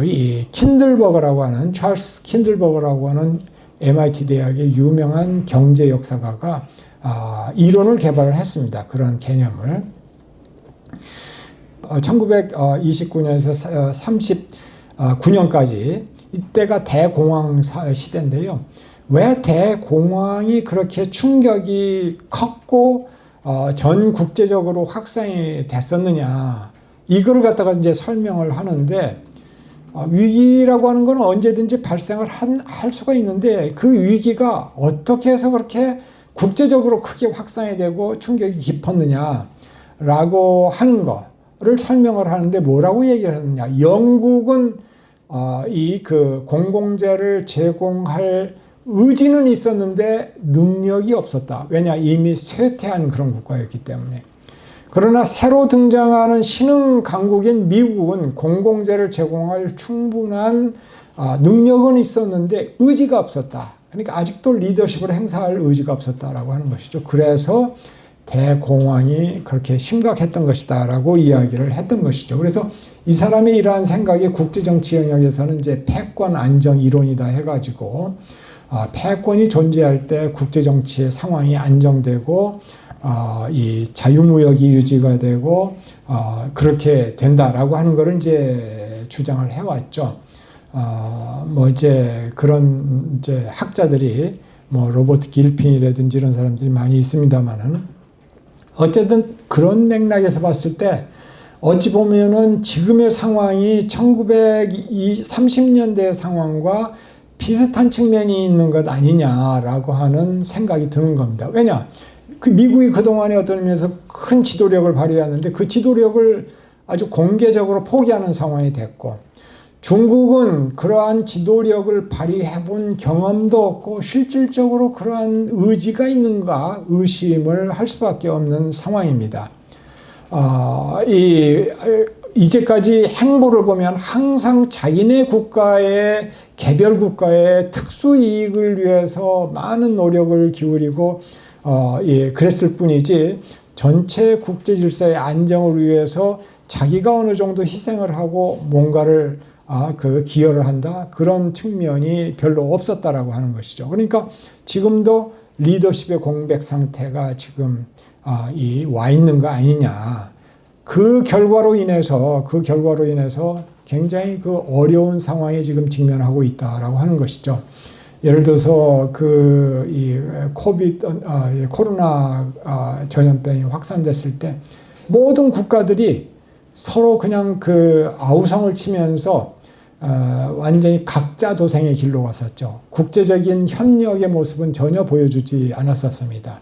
이 킨들버거라고 하는, 찰스 킨들버거라고 하는 MIT 대학의 유명한 경제 역사가가 이론을 개발을 했습니다. 그런 개념을. 1929년에서 39년까지 이때가 대공황 시대인데요. 왜 대공황이 그렇게 충격이 컸고 전 국제적으로 확산이 됐었느냐, 이거를 갖다가 이제 설명을 하는데, 위기라고 하는 건 언제든지 발생을 할 수가 있는데 그 위기가 어떻게 해서 그렇게 국제적으로 크게 확산이 되고 충격이 깊었느냐라고 하는 거를 설명을 하는데 뭐라고 얘기를 하느냐. 영국은 공공재를 제공할 의지는 있었는데 능력이 없었다. 왜냐, 이미 쇠퇴한 그런 국가였기 때문에. 그러나 새로 등장하는 신흥 강국인 미국은 공공재를 제공할 충분한 능력은 있었는데 의지가 없었다. 그러니까 아직도 리더십을 행사할 의지가 없었다라고 하는 것이죠. 그래서 대공황이 그렇게 심각했던 것이다라고 이야기를 했던 것이죠. 그래서 이 사람의 이러한 생각이 국제정치 영역에서는 이제 패권 안정 이론이다 해가지고, 패권이 존재할 때 국제정치의 상황이 안정되고, 이 자유무역이 유지가 되고, 그렇게 된다라고 하는 것을 이제 주장을 해왔죠. 그런 학자들이 로버트 길핀이라든지 이런 사람들이 많이 있습니다만은, 어쨌든 그런 맥락에서 봤을 때 어찌 보면은 지금의 상황이 1930년대 상황과 비슷한 측면이 있는 것 아니냐라고 하는 생각이 드는 겁니다. 왜냐? 미국이 그동안에 어떤 의미에서 큰 지도력을 발휘하는데 그 지도력을 아주 공개적으로 포기하는 상황이 됐고, 중국은 그러한 지도력을 발휘해 본 경험도 없고 실질적으로 그러한 의지가 있는가 의심을 할 수밖에 없는 상황입니다. 이제까지 행보를 보면 항상 자기네 국가의, 개별 국가의 특수 이익을 위해서 많은 노력을 기울이고 그랬을 뿐이지 전체 국제 질서의 안정을 위해서 자기가 어느 정도 희생을 하고 뭔가를 기여를 한다, 그런 측면이 별로 없었다라고 하는 것이죠. 그러니까 지금도 리더십의 공백 상태가 지금 와 있는 거 아니냐. 그 결과로 인해서 굉장히 그 어려운 상황에 지금 직면하고 있다라고 하는 것이죠. 예를 들어서 이 코로나 전염병이 확산됐을 때 모든 국가들이 서로 그냥 그 아우성을 치면서 완전히 각자 도생의 길로 갔었죠. 국제적인 협력의 모습은 전혀 보여주지 않았었습니다.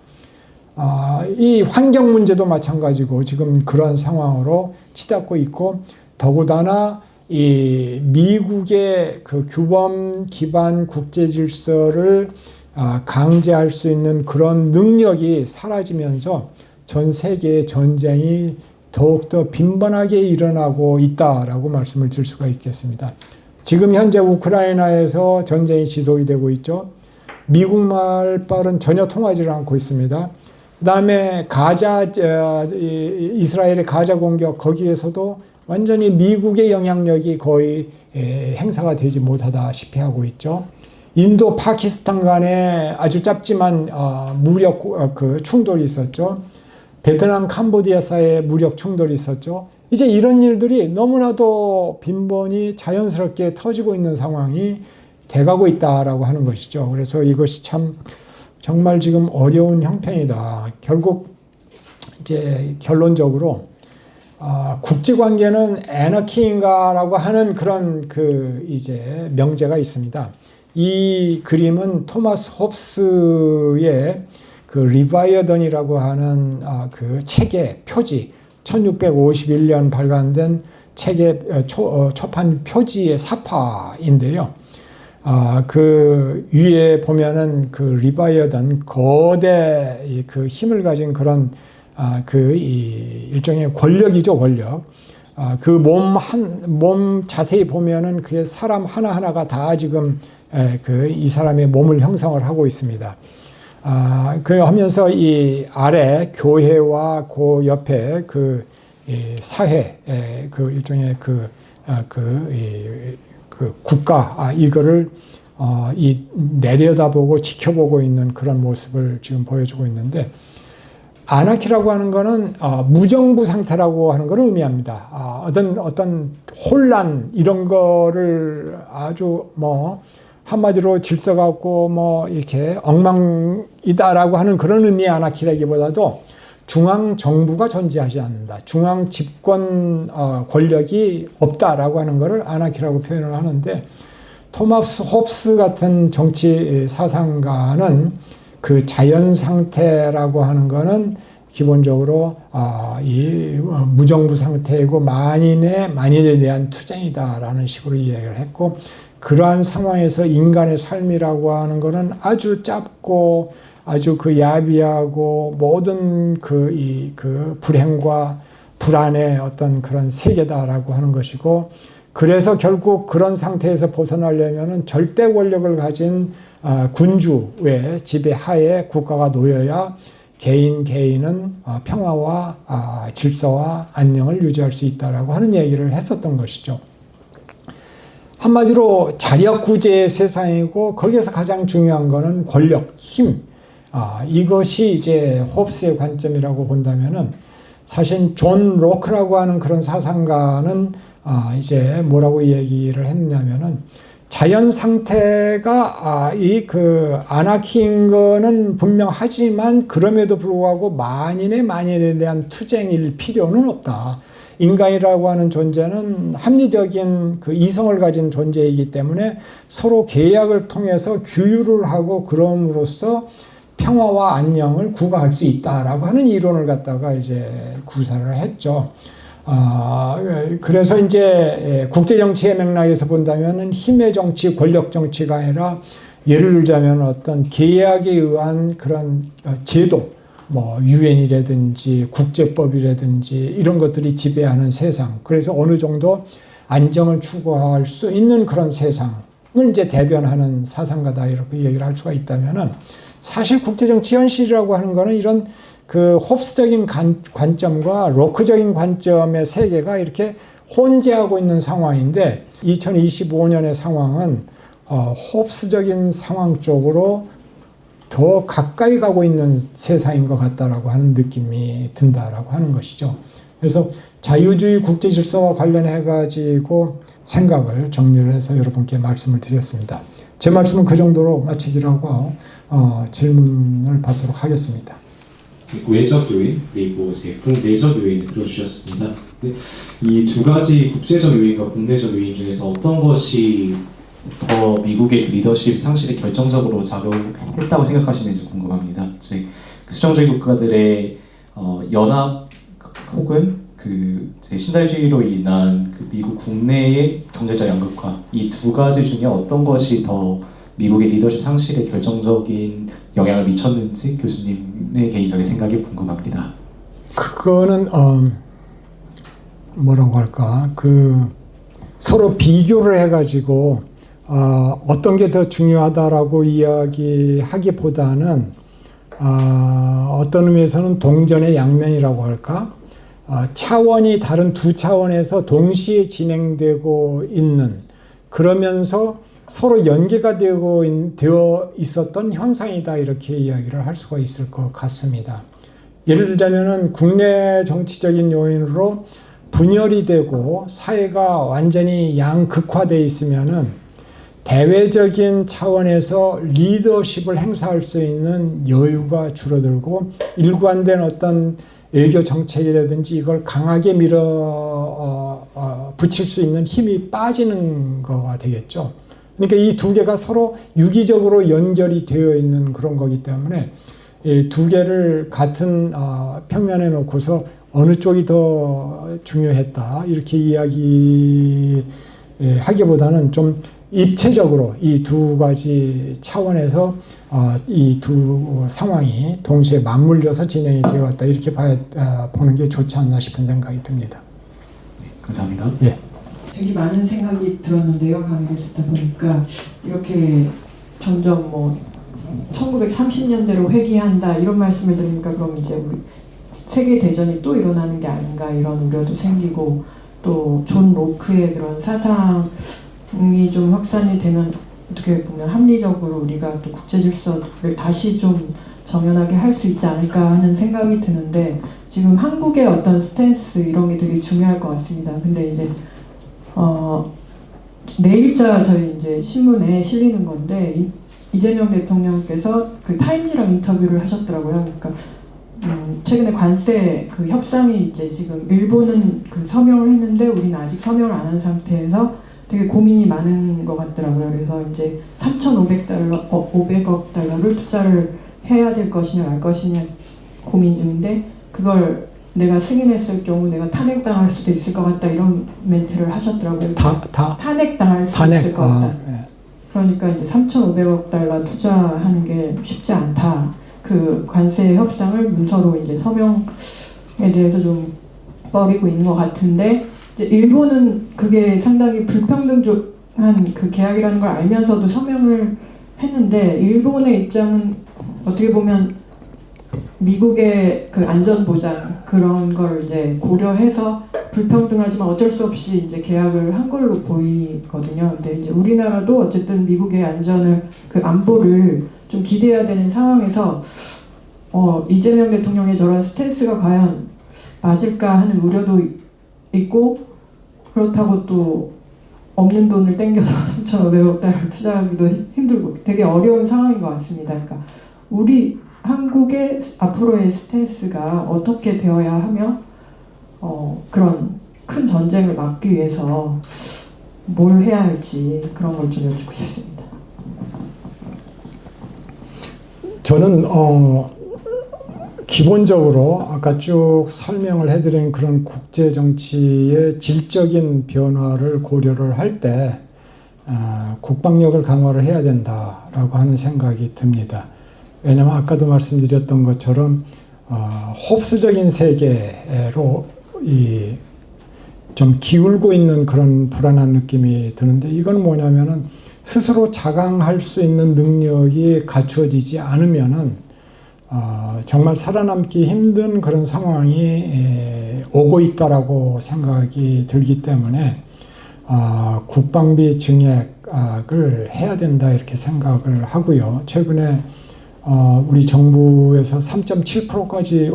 이 환경 문제도 마찬가지고 지금 그런 상황으로 치닫고 있고, 더구나 이 미국의 그 규범 기반 국제 질서를 강제할 수 있는 그런 능력이 사라지면서 전 세계의 전쟁이 더욱더 빈번하게 일어나고 있다라고 말씀을 드릴 수가 있겠습니다. 지금 현재 우크라이나에서 전쟁이 지속이 되고 있죠. 미국 말발은 전혀 통하지를 않고 있습니다. 그 다음에 이스라엘의 가자 공격, 거기에서도 완전히 미국의 영향력이 거의 행사가 되지 못하다시피 하고 있죠. 인도, 파키스탄 간에 아주 짧지만 무력 충돌이 있었죠. 베트남, 캄보디아 사이에 무력 충돌이 있었죠. 이제 이런 일들이 너무나도 빈번히 자연스럽게 터지고 있는 상황이 돼가고 있다라고 하는 것이죠. 그래서 이것이 참 정말 지금 어려운 형편이다. 결국 이제 결론적으로 국제관계는 애너키인가라고 하는 그런 이제 명제가 있습니다. 이 그림은 토마스 홉스의 그 리바이어던이라고 하는 그 책의 표지, 1651년 발간된 책의 초판 표지의 사파인데요. 그 위에 보면은 그 리바이어던 거대 그 힘을 가진 그런 일종의 권력이죠, 권력. 그 몸 자세히 보면은 그게 사람 하나하나가 다 지금 이 사람의 몸을 형성을 하고 있습니다. 하면서 이 아래 교회와 그 옆에 사회, 일종의 국가, 이거를 내려다보고 지켜보고 있는 그런 모습을 지금 보여주고 있는데, 아나키라고 하는 거는 무정부 상태라고 하는 걸 의미합니다. 어떤 혼란 이런 거를 아주 한마디로 질서가 없고 이렇게 엉망이다라고 하는 그런 의미의 아나키라기보다도 중앙 정부가 존재하지 않는다. 중앙 집권 권력이 없다라고 하는 것을 아나키라고 표현을 하는데, 토마스 홉스 같은 정치 사상가는 그 자연 상태라고 하는 거는 기본적으로 이 무정부 상태이고 만인에 대한 투쟁이다라는 식으로 이야기를 했고, 그러한 상황에서 인간의 삶이라고 하는 거는 아주 짧고 아주 야비하고 모든 불행과 불안의 어떤 그런 세계다라고 하는 것이고, 그래서 결국 그런 상태에서 벗어나려면은 절대 권력을 가진 군주의 지배하에 국가가 놓여야 개인은 평화와 질서와 안녕을 유지할 수 있다라고 하는 얘기를 했었던 것이죠. 한마디로 자력구제의 세상이고, 거기에서 가장 중요한 거는 권력, 힘. 이것이 이제 홉스의 관점이라고 본다면은, 사실 존 로크라고 하는 그런 사상가는 이제 뭐라고 얘기를 했냐면은, 자연 상태가 아나키인 거는 분명하지만 그럼에도 불구하고 만인에 대한 투쟁일 필요는 없다. 인간이라고 하는 존재는 합리적인 이성을 가진 존재이기 때문에 서로 계약을 통해서 규율을 하고 그럼으로써 평화와 안녕을 구가할 수 있다라고 하는 이론을 갖다가 이제 구사를 했죠. 그래서 이제 국제정치의 맥락에서 본다면은 힘의 정치, 권력 정치가 아니라 예를 들자면 어떤 계약에 의한 그런 제도, 유엔이라든지 국제법이라든지 이런 것들이 지배하는 세상, 그래서 어느 정도 안정을 추구할 수 있는 그런 세상을 이제 대변하는 사상가다, 이렇게 얘기를 할 수가 있다면은, 사실 국제정치 현실이라고 하는 거는 이런 홉스적인 관점과 로크적인 관점의 세계가 이렇게 혼재하고 있는 상황인데, 2025년의 상황은 홉스적인 상황 쪽으로 더 가까이 가고 있는 세상인 것 같다라고 하는 느낌이 든다라고 하는 것이죠. 그래서 자유주의 국제 질서와 관련해 가지고 생각을 정리를 해서 여러분께 말씀을 드렸습니다. 제 말씀은 그 정도로 마치기로 하고 질문을 받도록 하겠습니다. 외적 요인 그리고 이제 국내적 요인을 들어주셨습니다. 이 두 가지 국제적 요인과 국내적 요인 중에서 어떤 것이 더 미국의 리더십 상실에 결정적으로 작용했다고 생각하시는지 궁금합니다. 즉 수정주의 국가들의 연합 혹은 그 신자유주의로 인한 그 미국 국내의 경제적 양극화, 이 두 가지 중에 어떤 것이 더 미국의 리더십 상실에 결정적인 영향을 미쳤는지 교수님의 개인적인 생각이 궁금합니다. 그거는 뭐라고 할까, 그 서로 비교를 해가지고 어떤 게 더 중요하다라고 이야기하기보다는 어떤 의미에서는 동전의 양면이라고 할까, 차원이 다른 두 차원에서 동시에 진행되고 있는, 그러면서 서로 연계가 되어 있었던 현상이다, 이렇게 이야기를 할 수가 있을 것 같습니다. 예를 들자면은 국내 정치적인 요인으로 분열이 되고 사회가 완전히 양극화되어 있으면은 대외적인 차원에서 리더십을 행사할 수 있는 여유가 줄어들고 일관된 어떤 외교 정책이라든지 이걸 강하게 붙일 수 있는 힘이 빠지는 거가 되겠죠. 그러니까 이 두 개가 서로 유기적으로 연결이 되어 있는 그런 거기 때문에 이 두 개를 같은 평면에 놓고서 어느 쪽이 더 중요했다 이렇게 이야기하기보다는 좀 입체적으로 이 두 가지 차원에서 이 두 상황이 동시에 맞물려서 진행이 되어 왔다 이렇게 보는 게 좋지 않나 싶은 생각이 듭니다. 감사합니다. 예. 되게 많은 생각이 들었는데요. 강의를 듣다 보니까 이렇게 점점 1930년대로 회귀한다 이런 말씀을 들으니까 그럼 이제 우리 세계 대전이 또 일어나는 게 아닌가 이런 우려도 생기고 또 존 로크의 그런 사상이 좀 확산이 되면 어떻게 보면 합리적으로 우리가 또 국제 질서를 다시 좀 정연하게 할 수 있지 않을까 하는 생각이 드는데 지금 한국의 어떤 스탠스 이런 게 되게 중요할 것 같습니다. 근데 이제 내일자 저희 이제 신문에 실리는 건데 이재명 대통령께서 그 타임지랑 인터뷰를 하셨더라고요. 그러니까 최근에 관세 그 협상이 이제 지금 일본은 그 서명을 했는데 우리는 아직 서명을 안 한 상태에서 되게 고민이 많은 것 같더라고요. 그래서 이제 500억 달러를 투자를 해야 될 것이냐 말 것이냐 고민 중인데 그걸 내가 승인했을 경우 내가 탄핵당할 수도 있을 것 같다 이런 멘트를 하셨더라고요. 탄핵당할 수 있을 것 같다. 네. 그러니까 이제 3,500억 달러 투자하는 게 쉽지 않다. 그 관세 협상을 문서로 이제 서명에 대해서 좀 뻐리고 있는 것 같은데 이제 일본은 그게 상당히 불평등한 그 계약이라는 걸 알면서도 서명을 했는데 일본의 입장은 어떻게 보면 미국의 그 안전보장 그런 걸 이제 고려해서 불평등하지만 어쩔 수 없이 이제 계약을 한 걸로 보이거든요. 근데 이제 우리나라도 어쨌든 미국의 그 안보를 좀 기대해야 되는 상황에서 이재명 대통령의 저런 스탠스가 과연 맞을까 하는 우려도 있고 그렇다고 또 없는 돈을 땡겨서 3,500억 달러를 투자하기도 힘들고 되게 어려운 상황인 것 같습니다. 그러니까 우리 한국의 앞으로의 스탠스가 어떻게 되어야 하며 그런 큰 전쟁을 막기 위해서 뭘 해야 할지 그런 걸 좀 여쭙고 싶습니다. 저는 기본적으로 아까 쭉 설명을 해드린 그런 국제 정치의 질적인 변화를 고려를 할 때 국방력을 강화를 해야 된다라고 하는 생각이 듭니다. 왜냐하면 아까도 말씀드렸던 것처럼 홉스적인 세계로 좀 기울고 있는 그런 불안한 느낌이 드는데 이건 뭐냐면은 스스로 자강할 수 있는 능력이 갖추어지지 않으면은 정말 살아남기 힘든 그런 상황이 오고 있다라고 생각이 들기 때문에 국방비 증액을 해야 된다 이렇게 생각을 하고요. 최근에 우리 정부에서 3.7%까지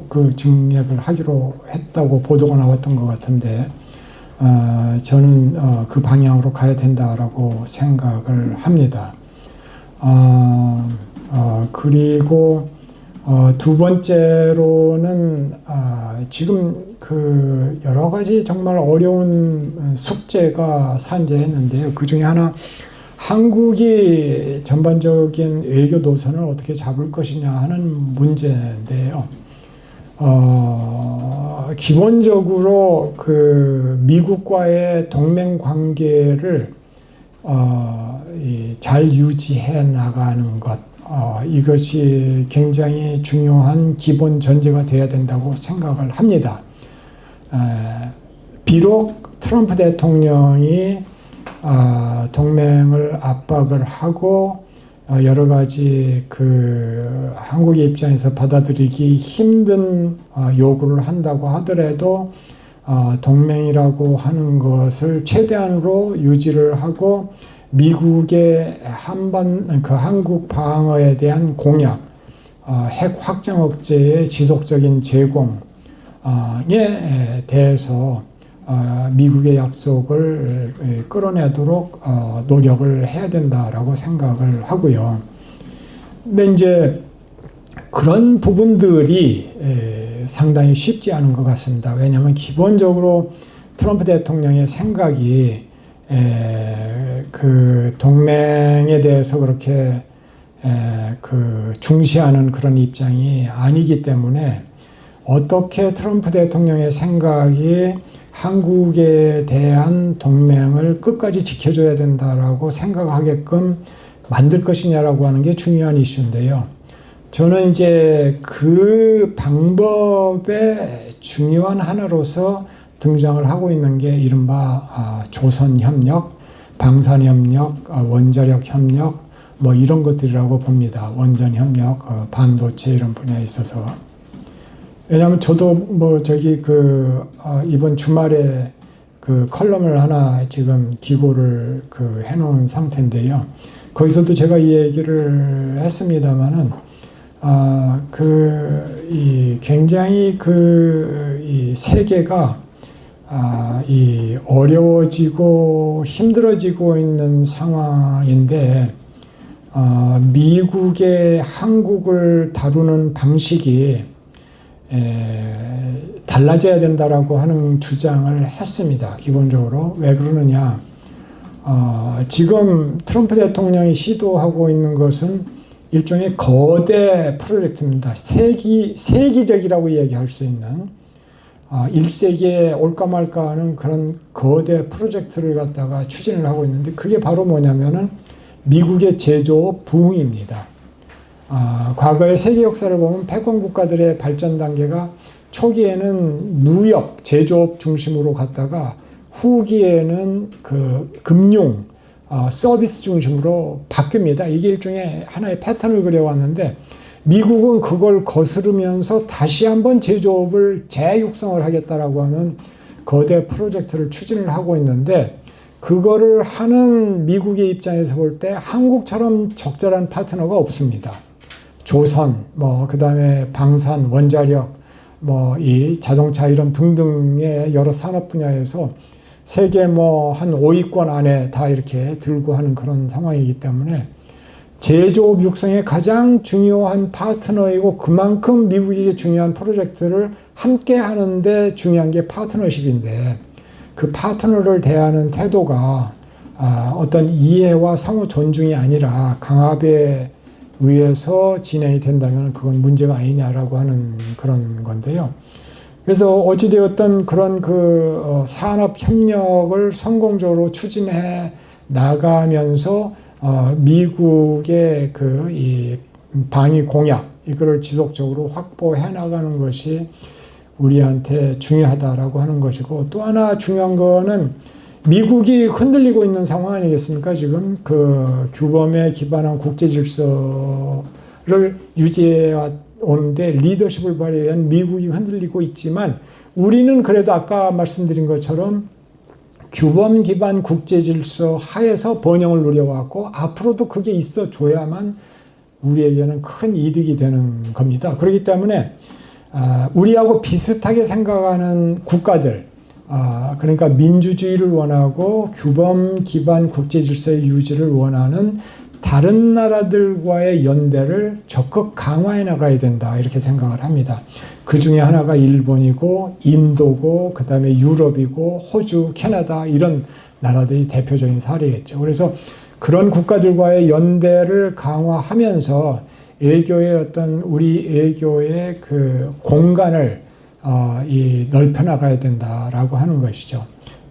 그 증액을 하기로 했다고 보도가 나왔던 것 같은데 저는 그 방향으로 가야 된다라고 생각을 합니다. 그리고 두 번째로는 지금 그 여러 가지 정말 어려운 숙제가 산재했는데요. 그 중에 하나 한국이 전반적인 외교 노선을 어떻게 잡을 것이냐 하는 문제인데요. 기본적으로 그 미국과의 동맹 관계를 잘 유지해 나가는 것, 이것이 굉장히 중요한 기본 전제가 되어야 된다고 생각을 합니다. 비록 트럼프 대통령이 동맹을 압박을 하고 여러 가지 그 한국의 입장에서 받아들이기 힘든 요구를 한다고 하더라도 동맹이라고 하는 것을 최대한으로 유지를 하고 미국의 그 한국 방어에 대한 공약, 핵 확장 억제의 지속적인 제공에 대해서 미국의 약속을 끌어내도록 노력을 해야 된다라고 생각을 하고요. 근데 이제 그런 부분들이 상당히 쉽지 않은 것 같습니다. 왜냐하면 기본적으로 트럼프 대통령의 생각이 그 동맹에 대해서 그렇게 그 중시하는 그런 입장이 아니기 때문에 어떻게 트럼프 대통령의 생각이 한국에 대한 동맹을 끝까지 지켜줘야 된다라고 생각하게끔 만들 것이냐라고 하는 게 중요한 이슈인데요. 저는 이제 그 방법의 중요한 하나로서 등장을 하고 있는 게 이른바 조선협력, 방산협력, 원자력협력 뭐 이런 것들이라고 봅니다. 원전협력, 반도체 이런 분야에 있어서. 왜냐하면 저도 뭐 저기 이번 주말에 그 컬럼을 하나 지금 기고를 해놓은 상태인데요. 거기서도 제가 이 얘기를 했습니다만은 굉장히 이 세계가 이 어려워지고 힘들어지고 있는 상황인데 미국의 한국을 다루는 방식이 달라져야 된다라고 하는 주장을 했습니다. 기본적으로. 왜 그러느냐. 지금 트럼프 대통령이 시도하고 있는 것은 일종의 거대 프로젝트입니다. 세기적이라고 이야기할 수 있는 1세기에 올까 말까 하는 그런 거대 프로젝트를 갖다가 추진을 하고 있는데 그게 바로 뭐냐면은 미국의 제조업 부흥입니다. 과거의 세계 역사를 보면 패권 국가들의 발전 단계가 초기에는 무역, 제조업 중심으로 갔다가 후기에는 그 금융, 서비스 중심으로 바뀝니다. 이게 일종의 하나의 패턴을 그려왔는데 미국은 그걸 거스르면서 다시 한번 제조업을 재육성을 하겠다라고 하는 거대 프로젝트를 추진을 하고 있는데 그거를 하는 미국의 입장에서 볼 때 한국처럼 적절한 파트너가 없습니다. 조선, 그 다음에 방산, 원자력, 이 자동차 이런 등등의 여러 산업 분야에서 세계 한 5위권 안에 다 이렇게 들고 하는 그런 상황이기 때문에 제조업 육성의 가장 중요한 파트너이고 그만큼 미국이 중요한 프로젝트를 함께 하는데 중요한 게 파트너십인데 그 파트너를 대하는 태도가 어떤 이해와 상호 존중이 아니라 강압에 의해서 진행이 된다면 그건 문제가 아니냐라고 하는 그런 건데요. 그래서 어찌되었든 그런 산업 협력을 성공적으로 추진해 나가면서 미국의 이 방위 공약 이거를 지속적으로 확보해 나가는 것이 우리한테 중요하다라고 하는 것이고 또 하나 중요한 거는 미국이 흔들리고 있는 상황 아니겠습니까? 지금 규범에 기반한 국제 질서를 유지해 오는데 리더십을 발휘한 미국이 흔들리고 있지만 우리는 그래도 아까 말씀드린 것처럼 규범 기반 국제 질서 하에서 번영을 누려왔고 앞으로도 그게 있어줘야만 우리에게는 큰 이득이 되는 겁니다. 그렇기 때문에 우리하고 비슷하게 생각하는 국가들, 그러니까 민주주의를 원하고 규범 기반 국제 질서의 유지를 원하는 다른 나라들과의 연대를 적극 강화해 나가야 된다 이렇게 생각을 합니다. 그 중에 하나가 일본이고 인도고 그 다음에 유럽이고 호주, 캐나다 이런 나라들이 대표적인 사례겠죠. 그래서 그런 국가들과의 연대를 강화하면서 외교의 어떤 우리 외교의 그 공간을 넓혀 나가야 된다라고 하는 것이죠.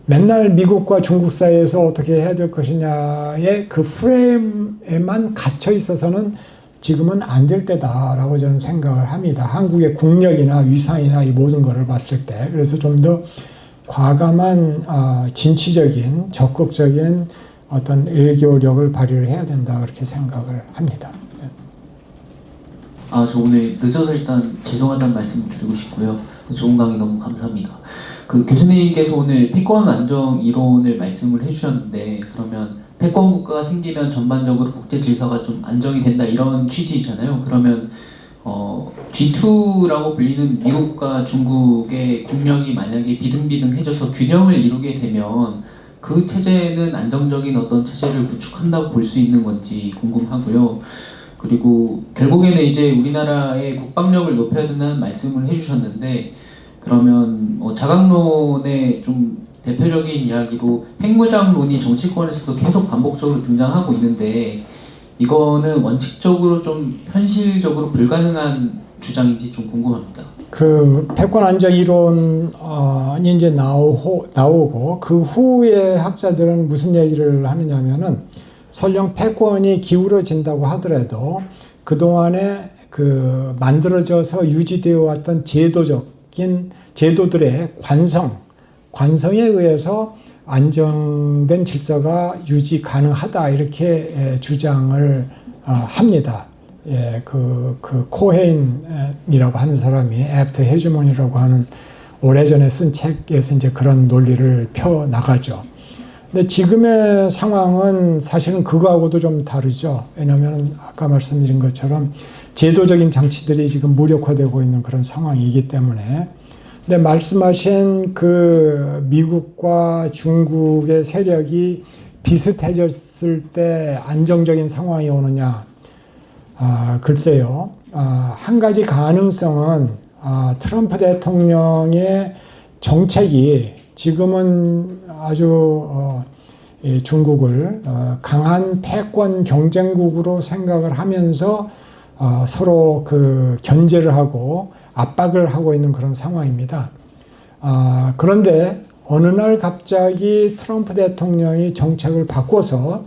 맨날 미국과 중국 사이에서 어떻게 해야 될 것이냐의 그 프레임에만 갇혀 있어서는 지금은 안 될 때다라고 저는 생각을 합니다. 한국의 국력이나 위상이나 이 모든 것을 봤을 때. 그래서 좀 더 과감한 진취적인 적극적인 어떤 외교력을 발휘를 해야 된다 그렇게 생각을 합니다. 저 오늘 늦어서 일단 죄송하다는 말씀 드리고 싶고요. 좋은 강의 너무 감사합니다. 그 교수님께서 오늘 패권 안정 이론을 말씀을 해주셨는데, 그러면 패권 국가가 생기면 전반적으로 국제 질서가 좀 안정이 된다 이런 취지잖아요. 그러면 G2라고 불리는 미국과 중국의 국력이 만약에 비등비등해져서 균형을 이루게 되면 그 체제는 안정적인 어떤 체제를 구축한다고 볼 수 있는 건지 궁금하고요. 그리고 결국에는 이제 우리나라의 국방력을 높여야 된다는 말씀을 해주셨는데, 그러면 자강론의 좀 대표적인 이야기로 핵무장론이 정치권에서도 계속 반복적으로 등장하고 있는데, 이거는 원칙적으로 좀 현실적으로 불가능한 주장인지 좀 궁금합니다. 그 패권 안정 이론이 이제 나오고 그 후에 학자들은 무슨 얘기를 하느냐면은 설령 패권이 기울어진다고 하더라도 그동안에 그 만들어져서 유지되어 왔던 제도들의 관성에 의해서 안정된 질서가 유지 가능하다 이렇게 주장을 합니다. 그 코헤인이라고 하는 사람이 애프터 헤지모니라고 하는 오래전에 쓴 책에서 이제 그런 논리를 펴 나가죠. 근데 지금의 상황은 사실은 그거하고도 좀 다르죠. 왜냐하면 아까 말씀드린 것처럼 제도적인 장치들이 지금 무력화되고 있는 그런 상황이기 때문에. 근데 말씀하신 그 미국과 중국의 세력이 비슷해졌을 때 안정적인 상황이 오느냐? 글쎄요. 한 가지 가능성은 트럼프 대통령의 정책이 지금은 아주 중국을 강한 패권 경쟁국으로 생각을 하면서 서로 그 견제를 하고 압박을 하고 있는 그런 상황입니다. 그런데 어느 날 갑자기 트럼프 대통령이 정책을 바꿔서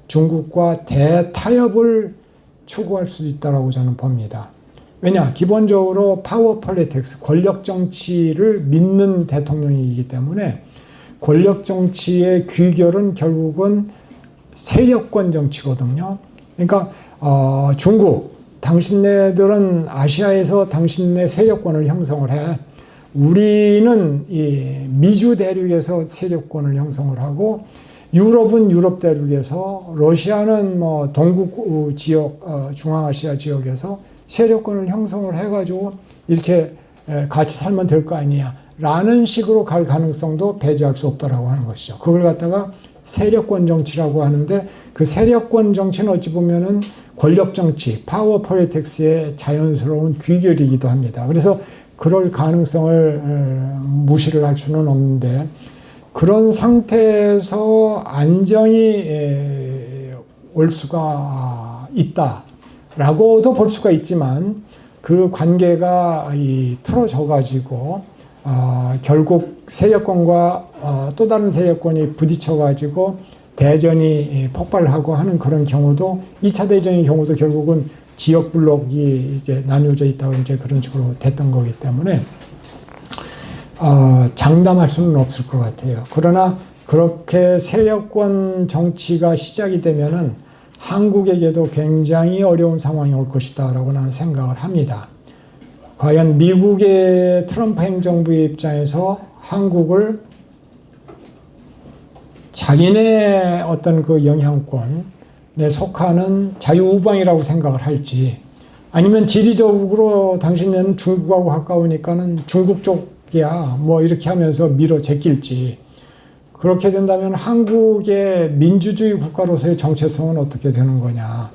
중국과 대타협을 추구할 수도 있다고 저는 봅니다. 왜냐? 기본적으로 파워 폴리틱스, 권력 정치를 믿는 대통령이기 때문에 권력 정치의 귀결은 결국은 세력권 정치거든요. 그러니까 중국, 당신네들은 아시아에서 당신네 세력권을 형성을 해. 우리는 이 미주 대륙에서 세력권을 형성을 하고 유럽은 유럽 대륙에서, 러시아는 뭐 동국 지역, 중앙아시아 지역에서 세력권을 형성을 해가지고 이렇게 같이 살면 될 거 아니냐 라는 식으로 갈 가능성도 배제할 수 없다라고 하는 것이죠. 그걸 갖다가 세력권 정치라고 하는데, 그 세력권 정치는 어찌 보면은 권력 정치, 파워 폴리틱스의 자연스러운 귀결이기도 합니다. 그래서 그럴 가능성을 무시를 할 수는 없는데, 그런 상태에서 안정이 올 수가 있다라고도 볼 수가 있지만, 그 관계가 틀어져 가지고 결국 세력권과 또 다른 세력권이 부딪혀 가지고 대전이 폭발하고 하는 그런 경우도, 2차 대전의 경우도 결국은 지역 블록이 이제 나뉘어져 있다고 이제 그런 식으로 됐던 거기 때문에 장담할 수는 없을 것 같아요. 그러나 그렇게 세력권 정치가 시작이 되면은 한국에게도 굉장히 어려운 상황이 올 것이다라고 나는 생각을 합니다. 과연 미국의 트럼프 행정부의 입장에서 한국을 자기네 어떤 그 영향권, 속하는 자유우방이라고 생각을 할지, 아니면 지리적으로 당신은 중국하고 가까우니까는 중국 쪽이야 뭐 이렇게 하면서 밀어 제낄지, 그렇게 된다면 한국의 민주주의 국가로서의 정체성은 어떻게 되는 거냐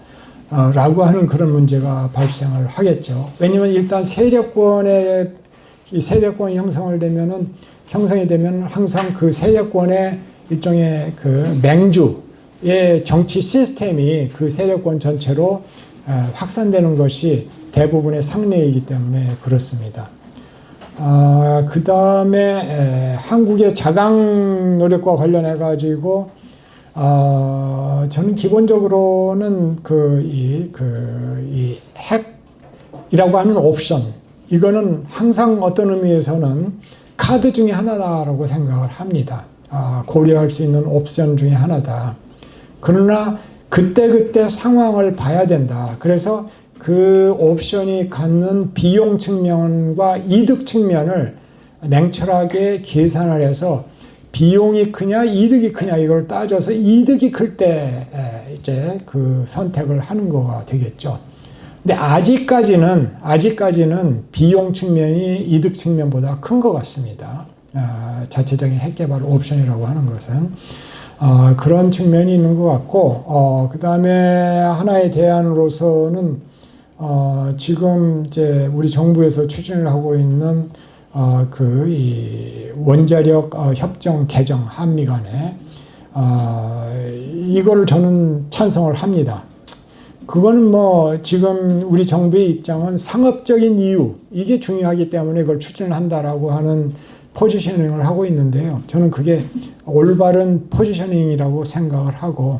라고 하는 그런 문제가 발생을 하겠죠. 왜냐하면 일단 세력권의 이 세력권이 형성이 되면 항상 그 세력권의 일종의 그 맹주의 정치 시스템이 그 세력권 전체로 확산되는 것이 대부분의 상례이기 때문에 그렇습니다. 그 다음에 한국의 자강 노력과 관련해 가지고 저는 기본적으로는 이 핵이라고 하는 옵션, 이거는 항상 어떤 의미에서는 카드 중에 하나다라고 생각을 합니다. 고려할 수 있는 옵션 중에 하나다. 그러나 그때그때 상황을 봐야 된다. 그래서 그 옵션이 갖는 비용 측면과 이득 측면을 냉철하게 계산을 해서 비용이 크냐 이득이 크냐 이걸 따져서 이득이 클 때 이제 그 선택을 하는 거가 되겠죠. 근데 아직까지는 비용 측면이 이득 측면보다 큰 것 같습니다. 자체적인 핵개발 옵션이라고 하는 것은 그런 측면이 있는 것 같고, 그 다음에 하나의 대안으로서는 지금 이제 우리 정부에서 추진을 하고 있는 이 원자력 협정 개정 한미 간에 이거를 저는 찬성을 합니다. 그거는 뭐 지금 우리 정부의 입장은 상업적인 이유, 이게 중요하기 때문에 이걸 추진을 한다라고 하는 포지셔닝을 하고 있는데요. 저는 그게 올바른 포지셔닝이라고 생각을 하고,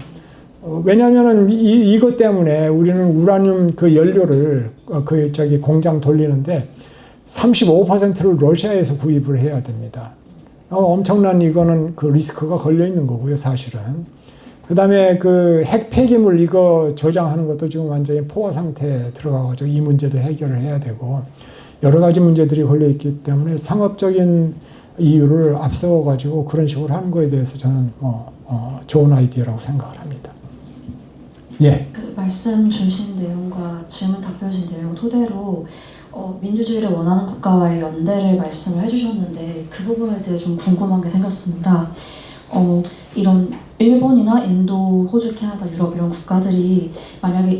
왜냐하면은 이것 때문에 우리는 우라늄 그 연료를 공장 돌리는데 35%를 러시아에서 구입을 해야 됩니다. 엄청난 이거는 그 리스크가 걸려 있는 거고요, 사실은. 그 다음에 그 핵 폐기물 이거 저장하는 것도 지금 완전히 포화 상태에 들어가가지고 이 문제도 해결을 해야 되고 여러 가지 문제들이 걸려 있기 때문에 상업적인 이유를 앞세워가지고 그런 식으로 하는 거에 대해서 저는 좋은 아이디어라고 생각을 합니다. 예. 그 말씀 주신 내용과 질문 답변 주신 내용 토대로 민주주의를 원하는 국가와의 연대를 말씀을 해주셨는데 그 부분에 대해 좀 궁금한 게 생겼습니다. 이런 일본이나 인도, 호주, 캐나다, 유럽 이런 국가들이 만약에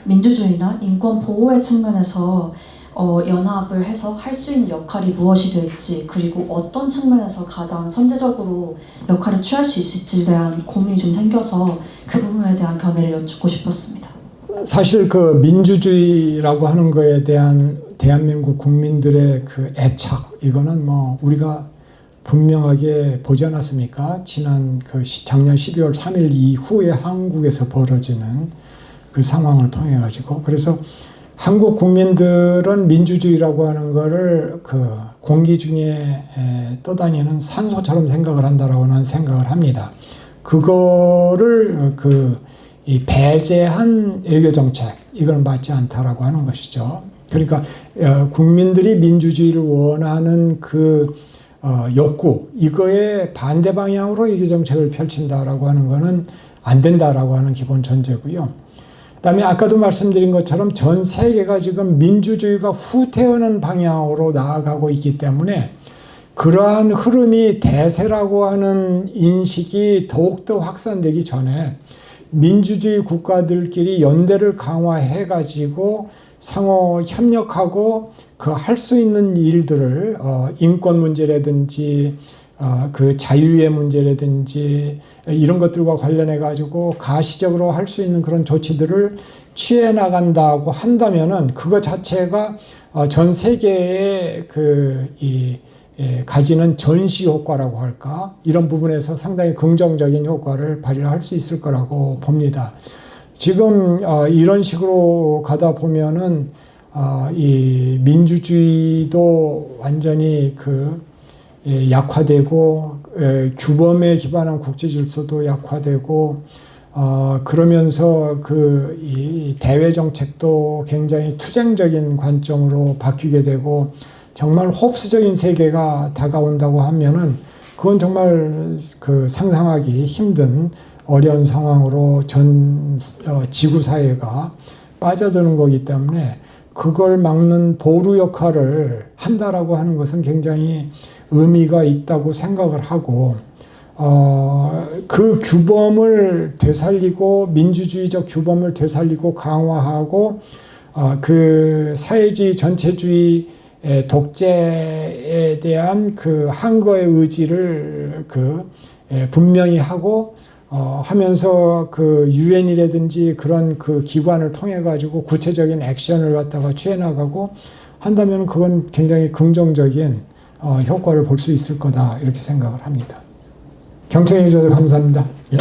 민주주의나 인권 보호의 측면에서 연합을 해서 할 수 있는 역할이 무엇이 될지, 그리고 어떤 측면에서 가장 선제적으로 역할을 취할 수 있을지에 대한 고민이 좀 생겨서 그 부분에 대한 견해를 여쭙고 싶었습니다. 사실 그 민주주의라고 하는 거에 대한 대한민국 국민들의 그 애착, 이거는 뭐 우리가 분명하게 보지 않았습니까? 지난 작년 12월 3일 이후에 한국에서 벌어지는 그 상황을 통해 가지고, 그래서 한국 국민들은 민주주의라고 하는 거를 그 공기 중에 떠다니는 산소처럼 생각을 한다라고 는 생각을 합니다. 그거를 이 배제한 외교 정책, 이건 맞지 않다라고 하는 것이죠. 그러니까 국민들이 민주주의를 원하는 그 욕구, 이거에 반대 방향으로 외교 정책을 펼친다라고 하는 거는 안 된다라고 하는 기본 전제고요. 그다음에 아까도 말씀드린 것처럼 전 세계가 지금 민주주의가 후퇴하는 방향으로 나아가고 있기 때문에 그러한 흐름이 대세라고 하는 인식이 더욱더 확산되기 전에 민주주의 국가들끼리 연대를 강화해 가지고 상호 협력하고 그 할 수 있는 일들을 인권 문제라든지 그 자유의 문제라든지 이런 것들과 관련해 가지고 가시적으로 할 수 있는 그런 조치들을 취해 나간다고 한다면은 그거 자체가 전 세계의 가지는 전시 효과라고 할까, 이런 부분에서 상당히 긍정적인 효과를 발휘할 수 있을 거라고 봅니다. 지금 이런 식으로 가다 보면은 이 민주주의도 완전히 약화되고 규범에 기반한 국제 질서도 약화되고 그러면서 이 대외 정책도 굉장히 투쟁적인 관점으로 바뀌게 되고 정말 홉스적인 세계가 다가온다고 하면은 그건 정말 상상하기 힘든 어려운 상황으로 전 지구 사회가 빠져드는 거기 때문에 그걸 막는 보루 역할을 한다라고 하는 것은 굉장히 의미가 있다고 생각을 하고 그 규범을 되살리고 민주주의적 규범을 되살리고 강화하고 그 사회주의 전체주의 독재에 대한 그 한거의 의지를 분명히 하고 하면서 그 유엔이라든지 그런 그 기관을 통해 가지고 구체적인 액션을 갖다가 취해 나가고 한다면 그건 굉장히 긍정적인 효과를 볼 수 있을 거다 이렇게 생각을 합니다. 경청해 주셔서 감사합니다. 예.